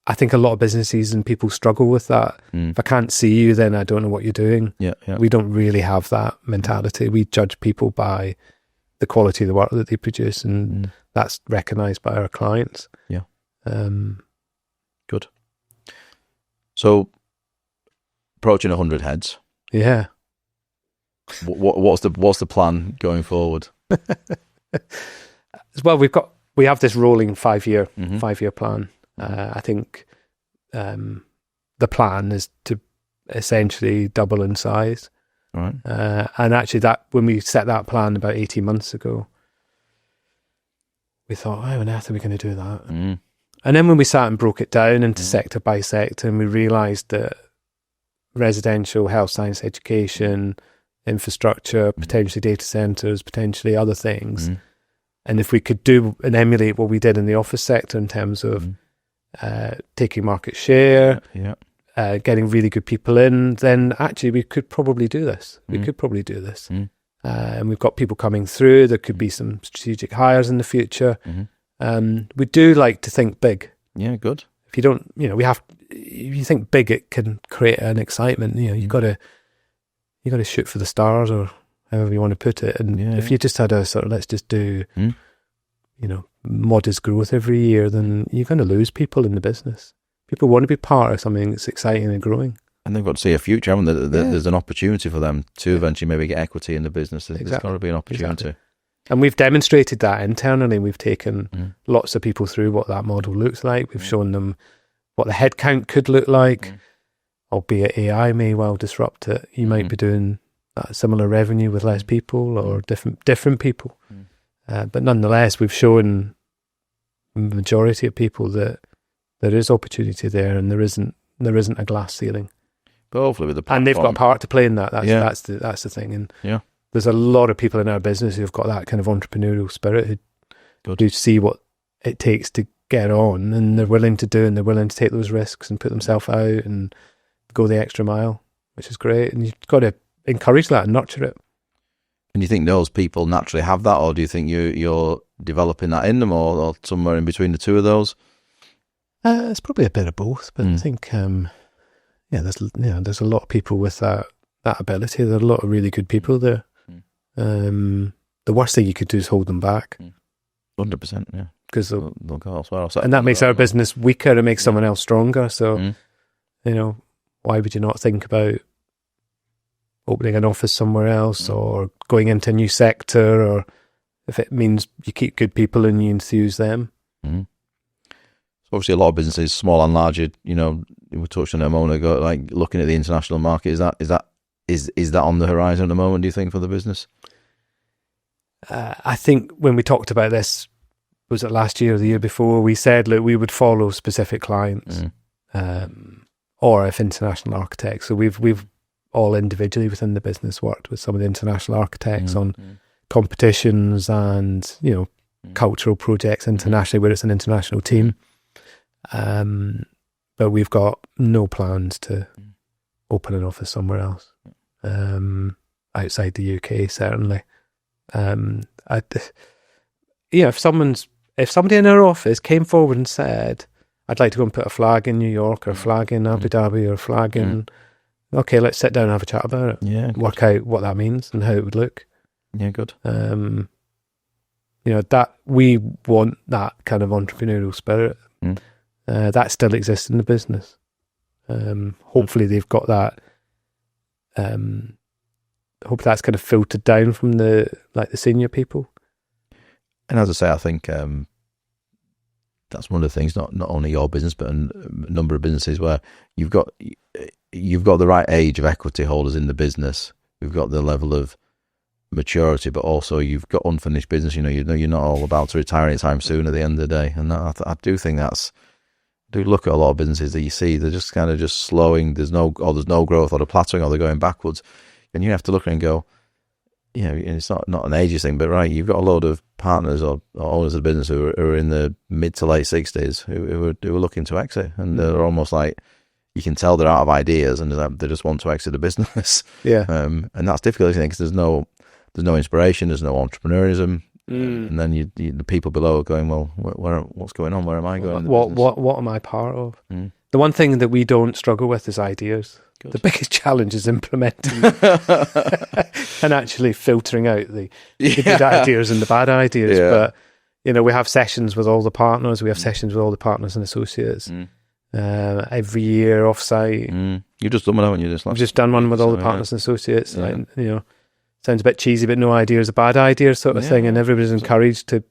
I think a lot of businesses and people struggle with that. If I can't see you, then I don't know what you're doing. We don't really have that mentality. We judge people by the quality of the work that they produce, and that's recognised by our clients. Good. So, approaching 100 heads. Yeah. What's the plan going forward? Well, we have this rolling 5-year plan. I think the plan is to essentially double in size. Right. And actually, when we set that plan about 18 months ago, we thought, how on earth are we going to do that? And then when we sat and broke it down into sector by sector, and we realised that residential, health science, education, infrastructure, potentially data centres, potentially other things, and if we could do and emulate what we did in the office sector in terms of taking market share, getting really good people in, then actually we could probably do this. And we've got people coming through. There could be some strategic hires in the future. We do like to think big. Yeah, good. If you don't, if you think big, it can create an excitement. You've got to shoot for the stars, or however you want to put it. And if you just had a sort of, let's just do, modest growth every year, then you're going to lose people in the business. People want to be part of something that's exciting and growing. And they've got to see a future, haven't they? There's an opportunity for them to eventually maybe get equity in the business. There's got to be an opportunity. And we've demonstrated that internally. We've taken lots of people through what that model looks like. We've shown them what the headcount could look like, albeit AI may well disrupt it. You might be doing similar revenue with less people, or different people. But nonetheless, we've shown the majority of people that there is opportunity there, and there isn't a glass ceiling. But hopefully with the platform, and they've got a part to play in that. That's the thing. And there's a lot of people in our business who've got that kind of entrepreneurial spirit who see what it takes to get on, and they're willing to do, and they're willing to take those risks and put themselves out and go the extra mile, which is great. And you've got to encourage that and nurture it. And you think those people naturally have that, or do you think you're developing that in them, or somewhere in between the two of those? It's probably a bit of both, but I think there's a lot of people with that ability. There are a lot of really good people there. The worst thing you could do is hold them back. 100%, yeah. Because they'll go elsewhere. And that makes our business weaker. It makes someone else stronger. So, why would you not think about opening an office somewhere else, or going into a new sector, or if it means you keep good people and you enthuse them? Obviously, a lot of businesses, small and large, we touched on it a moment ago, like looking at the international market. Is that on the horizon at the moment, do you think, for the business? I think when we talked about this, was it last year or the year before, we said, look, we would follow specific clients, or if international architects. So we've all individually within the business worked with some of the international architects on competitions and, cultural projects internationally, where it's an international team. But we've got no plans to open an office somewhere else, outside the UK, certainly. If somebody in our office came forward and said, I'd like to go and put a flag in New York, or a flag in Abu Dhabi, or a flag in, okay, let's sit down and have a chat about it. Yeah, work out what that means and how it would look. Yeah, good. That we want that kind of entrepreneurial spirit. That still exists in the business. Hopefully they've got that. Hope that's kind of filtered down from the senior people. And as I say, I think that's one of the things. Not only your business, but a number of businesses where you've got the right age of equity holders in the business. We've got the level of maturity, but also you've got unfinished business. You're not all about to retire anytime soon. At the end of the day, and I do think that's. Do look at a lot of businesses that you see, they're just kind of just slowing. There's no growth, or they're plateauing, or they're going backwards. And you have to look and go, it's not an ageist thing, but right, you've got a load of partners or owners of the business who are in the mid to late 60s who are looking to exit, and they're almost like, you can tell they're out of ideas and they just want to exit the business. Yeah. And that's difficult, isn't it? Because there's no inspiration, there's no entrepreneurism. And then the people below are going, well, what's going on? Where am I going? What am I part of? The one thing that we don't struggle with is ideas. Good. The biggest challenge is implementing and actually filtering out the good ideas and the bad ideas. Yeah. But we have sessions with all the partners. We have sessions with all the partners and associates every year offsite. You've just done one, haven't you? We've just done one with all the partners and associates. Yeah. Sounds a bit cheesy, but no idea is a bad idea, sort of thing. And everybody's encouraged to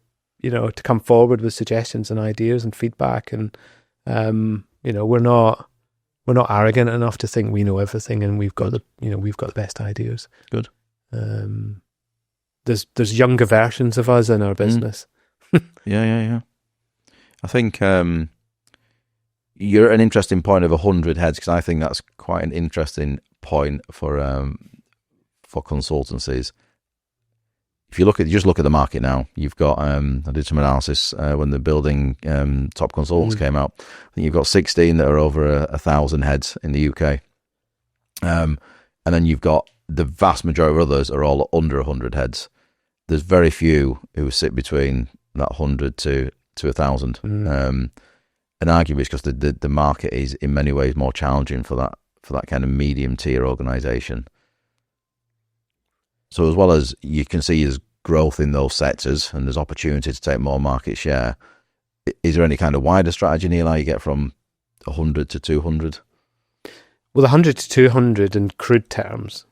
come forward with suggestions and ideas and feedback. And we're not arrogant enough to think we know everything and we've got the best ideas. Good. There's younger versions of us in our business. Yeah. I think you're at an interesting point of 100 heads, because I think that's quite an interesting point for consultancies. If you just look at the market now, you've got I did some analysis when the building top consultants came out. I think you've got 16 that are over 1,000 heads in the UK, and then you've got the vast majority of others are all under 100 heads. There's very few who sit between that 100 to 1,000, and arguably it's because the market is in many ways more challenging for that kind of medium tier organisation. So as well as you can see there's growth in those sectors and there's opportunity to take more market share, is there any kind of wider strategy, Neil, how you get from 100 to 200? Well, the 100 to 200 in crude terms,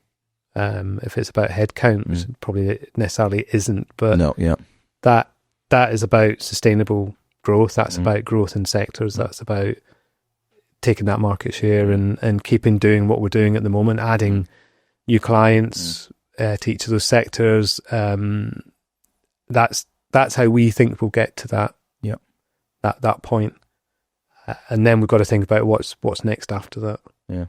if it's about headcount, probably necessarily isn't. But no, that is about sustainable growth. That's about growth in sectors. That's about taking that market share and keeping doing what we're doing at the moment, adding new clients to each of those sectors. That's that's how we think we'll get to that. Yeah. That point, and then we've got to think about what's next after that. Yeah.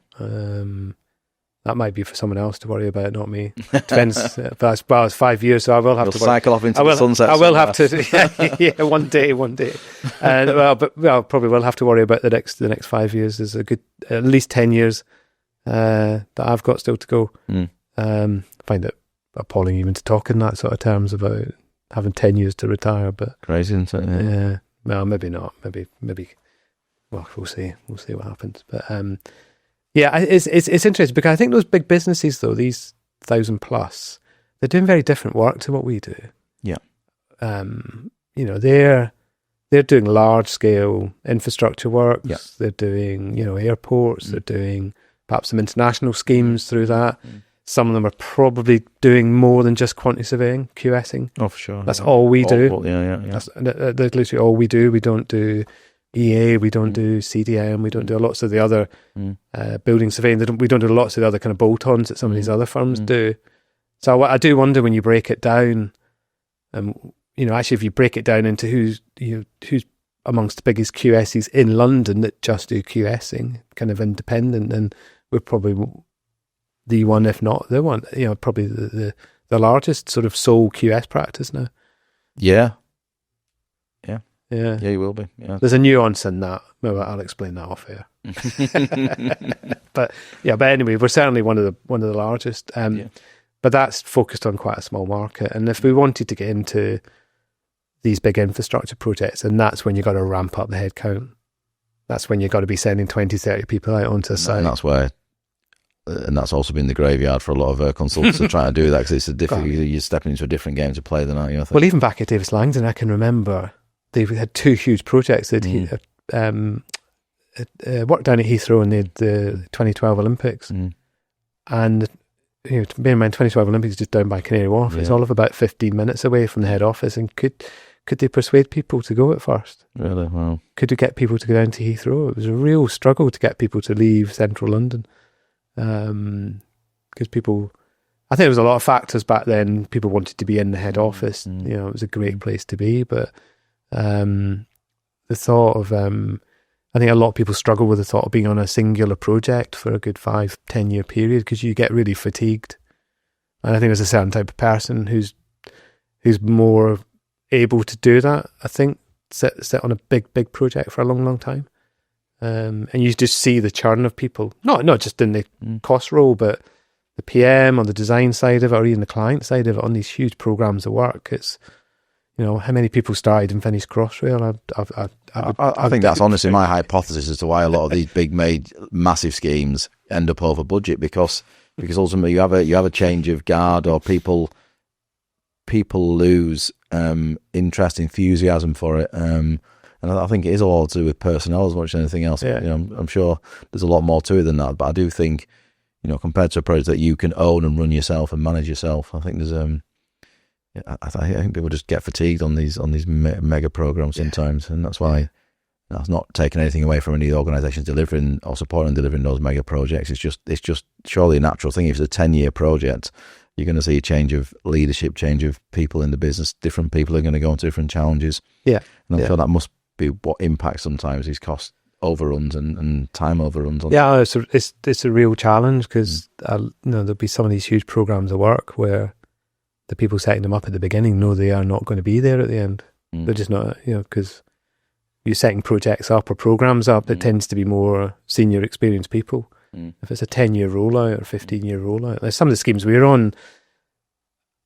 That might be for someone else to worry about, not me. Depends. But it's 5 years, so I will have to cycle off into the sunset. I will have to. Yeah, one day. But probably will have to worry about the next 5 years. There's a good at least 10 years that I've got still to go. I find it appalling even to talk in that sort of terms about having 10 years to retire. But crazy, isn't it? Yeah. Well, maybe not. Maybe. Well, we'll see. We'll see what happens. But yeah, it's interesting because I think those big businesses, though, these 1,000 plus, they're doing very different work to what we do. Yeah. They're doing large scale infrastructure works. Yeah. They're doing, airports. They're doing perhaps some international schemes through that. Some of them are probably doing more than just quantity surveying, QSing. Oh, for sure. That's all we do. Yeah. That's literally all we do. We don't do EA, we don't do CDM, we don't do lots of the other building surveying. We don't do lots of the other kind of bolt-ons that some of these other firms do. So I do wonder when you break it down, actually if you break it down into who's amongst the biggest QSs in London that just do QSing, kind of independent, then we're probably the one, if not the one, probably the largest sort of sole QS practice now. Yeah. Yeah, you will be. Yeah. There's a nuance in that. Maybe I'll explain that off here. But anyway, we're certainly one of the largest. But that's focused on quite a small market. And if we wanted to get into these big infrastructure projects, and that's when you've got to ramp up the headcount. That's when you've got to be sending 20, 30 people out onto a site. And that's where, and that's also been the graveyard for a lot of consultants are trying to do that because it's a different. You're stepping into a different game to play than that. I think. Well, even back at Davis Langdon, I can remember they had two huge projects. They'd worked down at Heathrow and they had the 2012 Olympics. And bear in mind, 2012 Olympics is just down by Canary Wharf. Yeah. It's all of about 15 minutes away from the head office. And could they persuade people to go at first? Really? Wow. Could we get people to go down to Heathrow? It was a real struggle to get people to leave central London. Because people, I think there was a lot of factors back then. People wanted to be in the head office. It was a great place to be, but the thought of, I think a lot of people struggle with the thought of being on a singular project for a good 5-10 year period because you get really fatigued. And I think there's a certain type of person who's more able to do that. I think sit on a big project for a long time. And you just see the churn of people, not just in the cost role, but the PM on the design side of it, or even the client side of it, on these huge programs of work. It's, how many people started and finished Crossrail? I think that's honestly my hypothesis as to why a lot of these big, massive schemes end up over budget because ultimately you have a change of guard, or people lose interest, enthusiasm for it. And I think it is all to do with personnel as much as anything else. Yeah. I'm sure there's a lot more to it than that, but I do think, compared to a project that you can own and run yourself and manage yourself, I think there's I think people just get fatigued on these mega programs sometimes, and that's why that's not taking anything away from any organisations delivering or supporting delivering those mega projects. It's just surely a natural thing. If it's a 10-year project, you're going to see a change of leadership, change of people in the business. Different people are going to go into different challenges. Yeah, and I'm sure that must be what impacts sometimes these cost overruns and time overruns. Yeah, it's a real challenge because there'll be some of these huge programs of work where the people setting them up at the beginning know they are not going to be there at the end. They're just not, because you're setting projects up or programs up, it tends to be more senior experienced people. If it's a 10-year rollout or 15-year rollout, like some of the schemes we're on,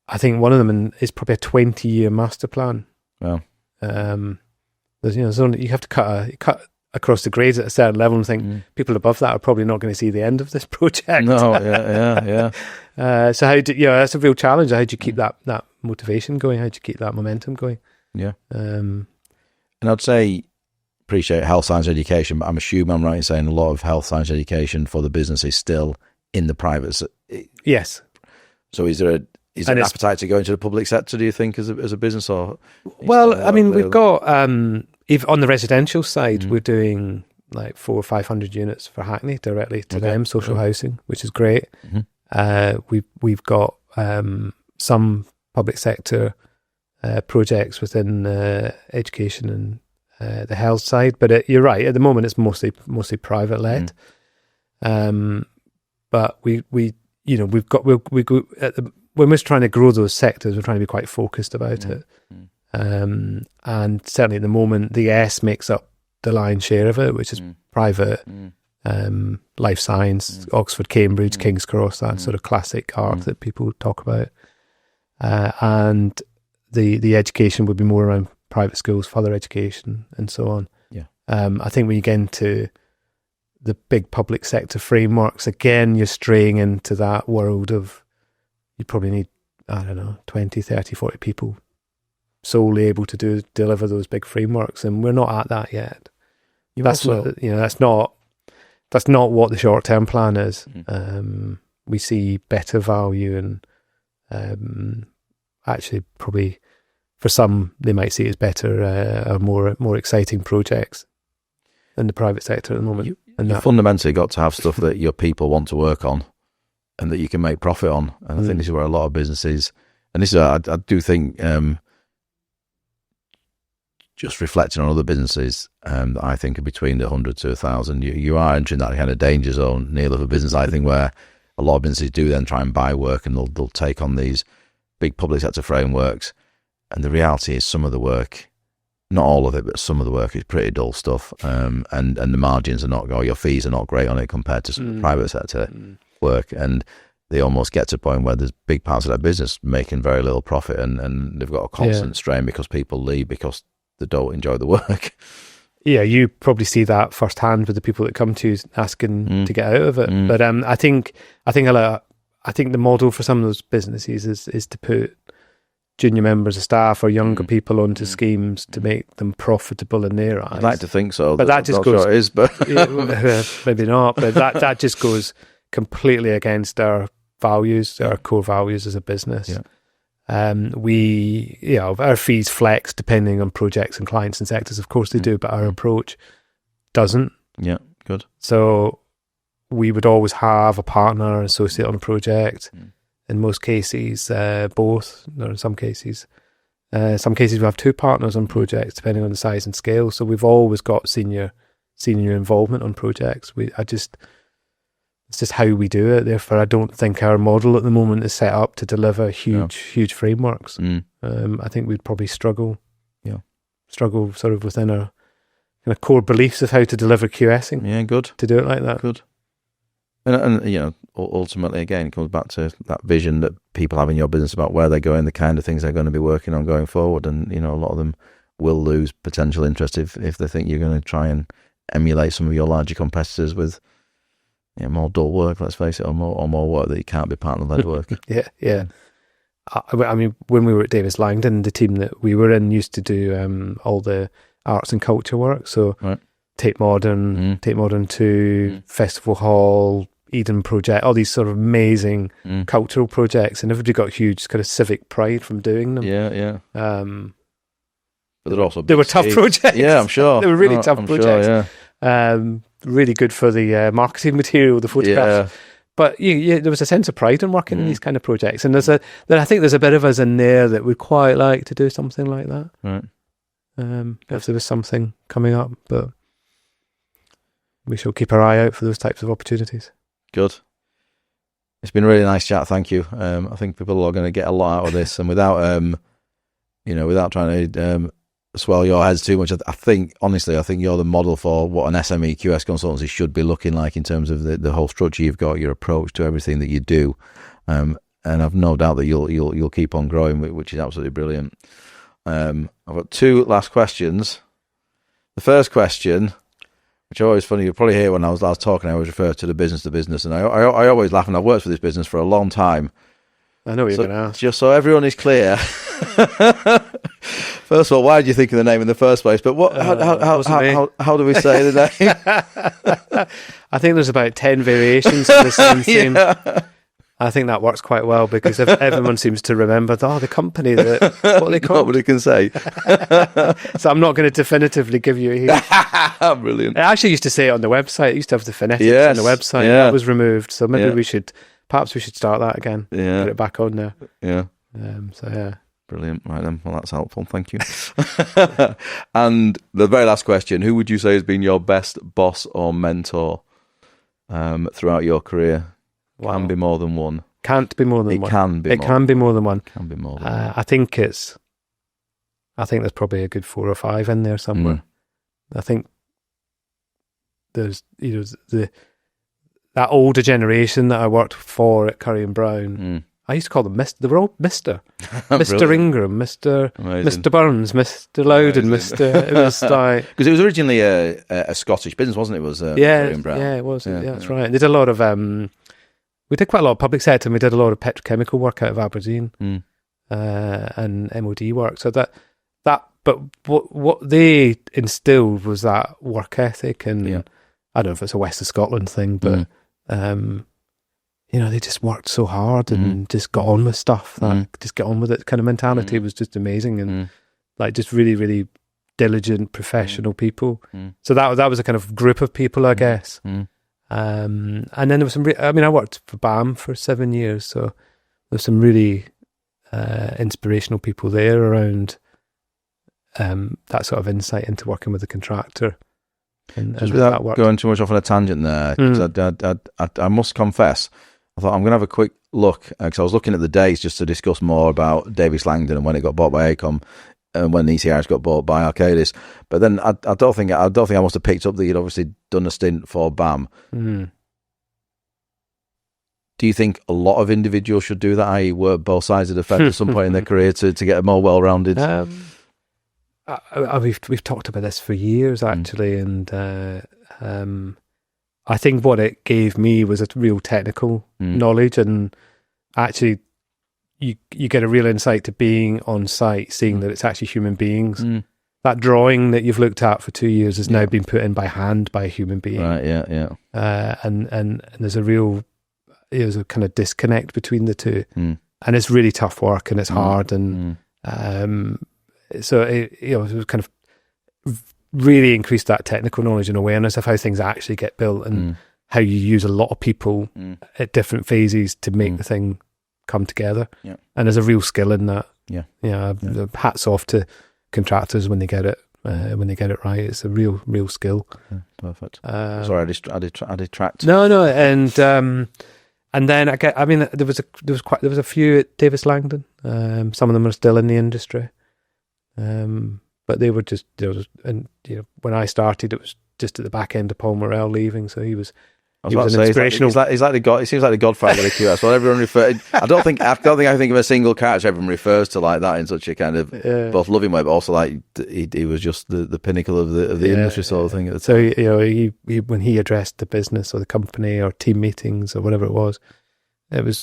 I think one of them is probably a 20-year master plan. Wow. There's only, you have to cut across the grades at a certain level and think people above that are probably not going to see the end of this project. No, yeah. So that's a real challenge. How do you keep that motivation going? How do you keep that momentum going? Yeah. And I'd say, appreciate health science education, but I'm assuming I'm right in saying a lot of health science education for the business is still in the private. Yes. So is there an appetite to go into the public sector, do you think, as a business? Or we've got if on the residential side, we're doing like 400 or 500 units for Hackney directly to them, social housing, which is great. We've got some public sector projects within education and the health side. But you're right. At the moment, it's mostly private led. But we've got when we're trying to grow those sectors, we're trying to be quite focused about it. And certainly at the moment, the S makes up the lion's share of it, which is private, life science, Oxford, Cambridge, King's Cross, that sort of classic art that people talk about. And the education would be more around private schools, further education, and so on. Yeah. I think when you get into the big public sector frameworks, again, you're straying into that world of, you probably need, 20, 30, 40 people solely able to deliver those big frameworks, and we're not at that yet. That's not what the short-term plan is. We see better value and actually probably for some they might see it as better or more exciting projects in the private sector at the moment. You've fundamentally got to have stuff that your people want to work on and that you can make profit on. And I think this is where a lot of businesses, and this is I do think just reflecting on other businesses that I think are between the 100 to 1,000, you are entering that kind of danger zone, Neil, of a business, I think, where a lot of businesses do then try and buy work, and they'll take on these big public sector frameworks. And the reality is some of the work, not all of it, but some of the work is pretty dull stuff. And the margins are not, or your fees are not great on it compared to some of the private sector work. And they almost get to a point where there's big parts of that business making very little profit, and they've got a constant strain because people leave because they don't enjoy the work. Yeah, you probably see that firsthand with the people that come to you asking to get out of it. But I think the model for some of those businesses is to put junior members of staff or younger people onto schemes to make them profitable in their eyes. I'd like to think so, but that just goes. Sure it is, but maybe not. But that just goes completely against our values, our core values as a business. Yeah. Our fees flex depending on projects and clients and sectors. Of course they do, but our approach doesn't. Yeah, good. So we would always have a partner, associate on a project. In most cases, both. Or in some cases we have two partners on projects, depending on the size and scale. So we've always got senior involvement on projects. It's just how we do it. Therefore, I don't think our model at the moment is set up to deliver huge frameworks. I think we'd probably struggle sort of within our kind of core beliefs of how to deliver QSing. Yeah, good. To do it like that. Good. And ultimately, again, it comes back to that vision that people have in your business about where they're going, the kind of things they're going to be working on going forward. And, a lot of them will lose potential interest if they think you're going to try and emulate some of your larger competitors with more dull work, let's face it, or more work that you can't be partner-led work. Yeah. I mean, when we were at Davis Langdon, the team that we were in used to do all the arts and culture work. So Tate Modern, Tate Modern 2, Festival Hall, Eden Project, all these sort of amazing cultural projects, and everybody got huge kind of civic pride from doing them. Yeah. But they were tough projects. Yeah, I'm sure. They were really tough projects. Sure, yeah. Really good for the marketing material, the photographs. Yeah. But there was a sense of pride in working in these kind of projects, and I think there's a bit of us in there that would quite like to do something like that. Right. If there was something coming up, but we shall keep our eye out for those types of opportunities. Good. It's been a really nice chat. Thank you. I think people are going to get a lot out of this, and without trying to swell your heads too much, I think you're the model for what an SME QS consultancy should be looking like in terms of the whole structure you've got, your approach to everything that you do, and I've no doubt that you'll keep on growing, which is absolutely brilliant. I've got two last questions. The first question, which is always funny, you'll probably hear when I was talking, I always refer to the business to business, and I always laugh, and I've worked for this business for a long time. I know what you're going to ask. Just so everyone is clear, first of all, why did you think of the name in the first place? But how do we say the name? I think there's about 10 variations of the same theme. I think that works quite well because everyone seems to remember, the company, what are they called? Nobody can say. So I'm not going to definitively give you a hint. Brilliant. I actually used to say it on the website. I used to have the phonetics on the website. Yeah. That was removed. So maybe we should start that again. Yeah. Put it back on there. Yeah. Brilliant. Right then. Well, that's helpful. Thank you. And the very last question, who would you say has been your best boss or mentor throughout your career? Wow. Can be more than one. Can't be more than one. It can be more than one. Can be more than one. I think there's probably a good 4 or 5 in there somewhere. I think there's, that older generation that I worked for at Curry and Brown. I used to call them Mr. They were all Mr. Mr. Ingram, Mr. Burns, Mr. Loudon, Mr. It was like... Because it was originally a Scottish business, wasn't it? It was Curry and Brown. Yeah, it was. Yeah, that's right. They did a lot of... we did quite a lot of public sector, and we did a lot of petrochemical work out of Aberdeen and MOD work. So but what they instilled was that work ethic, and I don't know if it's a West of Scotland thing, but they just worked so hard and just got on with stuff. Just get on with it kind of mentality was just amazing, and like just really, really diligent, professional people. So that was a kind of group of people, I guess. And then there was some. I worked for BAM for 7 years, so there's some really inspirational people there around that sort of insight into working with a contractor. And just without going too much off on a tangent there, because I must confess, I thought I'm going to have a quick look, because I was looking at the dates just to discuss more about Davis Langdon and when it got bought by AECOM and when ECRs got bought by Arcadis. But then I don't think I must have picked up that you'd obviously done a stint for BAM. Do you think a lot of individuals should do that, i.e. work both sides of the fence at some point in their career to get a more well-rounded... we've talked about this for years, actually, and I think what it gave me was a real technical knowledge, and actually you get a real insight to being on site, seeing that it's actually human beings. That drawing that you've looked at for 2 years has now been put in by hand by a human being. Right, yeah. And there's a kind of disconnect between the two. And it's really tough work, and it's hard, and so it was kind of really increased that technical knowledge and awareness of how things actually get built, and how you use a lot of people at different phases to make the thing come together. And there's a real skill in that. Hats off to contractors when they get it right. It's a real skill. Perfect. Sorry, I detract. No, and then there was a few at Davis Langdon. Some of them are still in the industry. But they were just, when I started, it was just at the back end of Paul Morrell leaving, so he was an inspirational. He's like the god. He seems like the godfather of QS. Well, everyone referred. I don't think I think of a single character everyone refers to like that in such a kind of both loving way, but also like he was just the pinnacle of the industry sort of thing at the time. So he when he addressed the business or the company or team meetings or whatever it was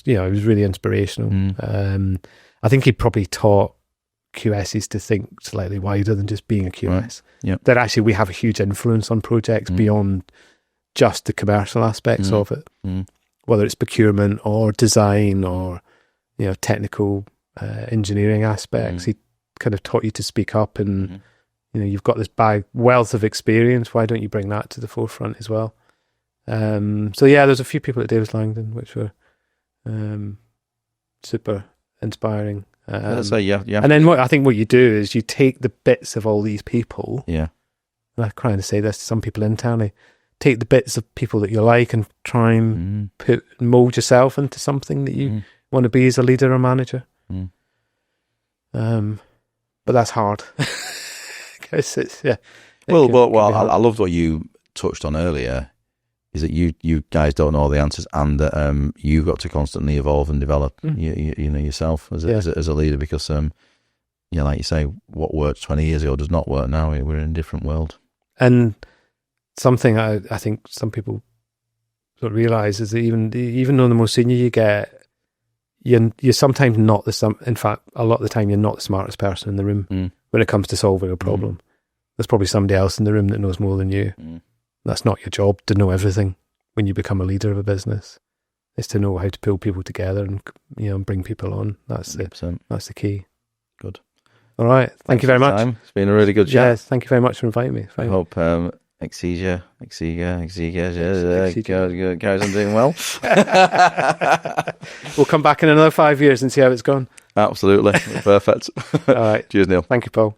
really inspirational. I think he probably taught QSs to think slightly wider than just being a QS. Right. Yep. That actually we have a huge influence on projects beyond just the commercial aspects of it, whether it's procurement or design or technical engineering aspects. He kind of taught you to speak up, and you've got this wealth of experience. Why don't you bring that to the forefront as well? There's a few people at Davis Langdon which were super inspiring. And then what you do is you take the bits of all these people. And I'm trying to say this to some people internally. Take the bits of people that you like and try and mold yourself into something that you want to be as a leader or manager. But that's hard. I loved what you touched on earlier. Is that you guys don't know all the answers, and that you've got to constantly evolve and develop yourself as a leader, because like you say, what worked 20 years ago does not work now. We're in a different world. And something I think some people don't realise is that even though the more senior you get, you're sometimes not in fact, a lot of the time you're not the smartest person in the room when it comes to solving a problem. There's probably somebody else in the room that knows more than you. That's not your job to know everything when you become a leader of a business. It's to know how to pull people together and bring people on. That's the key. Good. All right. Thank you very much. It's been a really good chat. Yes, thank you very much for inviting me. I hope Exigere carries on doing well. We'll come back in another 5 years and see how it's gone. Absolutely. Perfect. All right. Cheers, Neil. Thank you, Paul.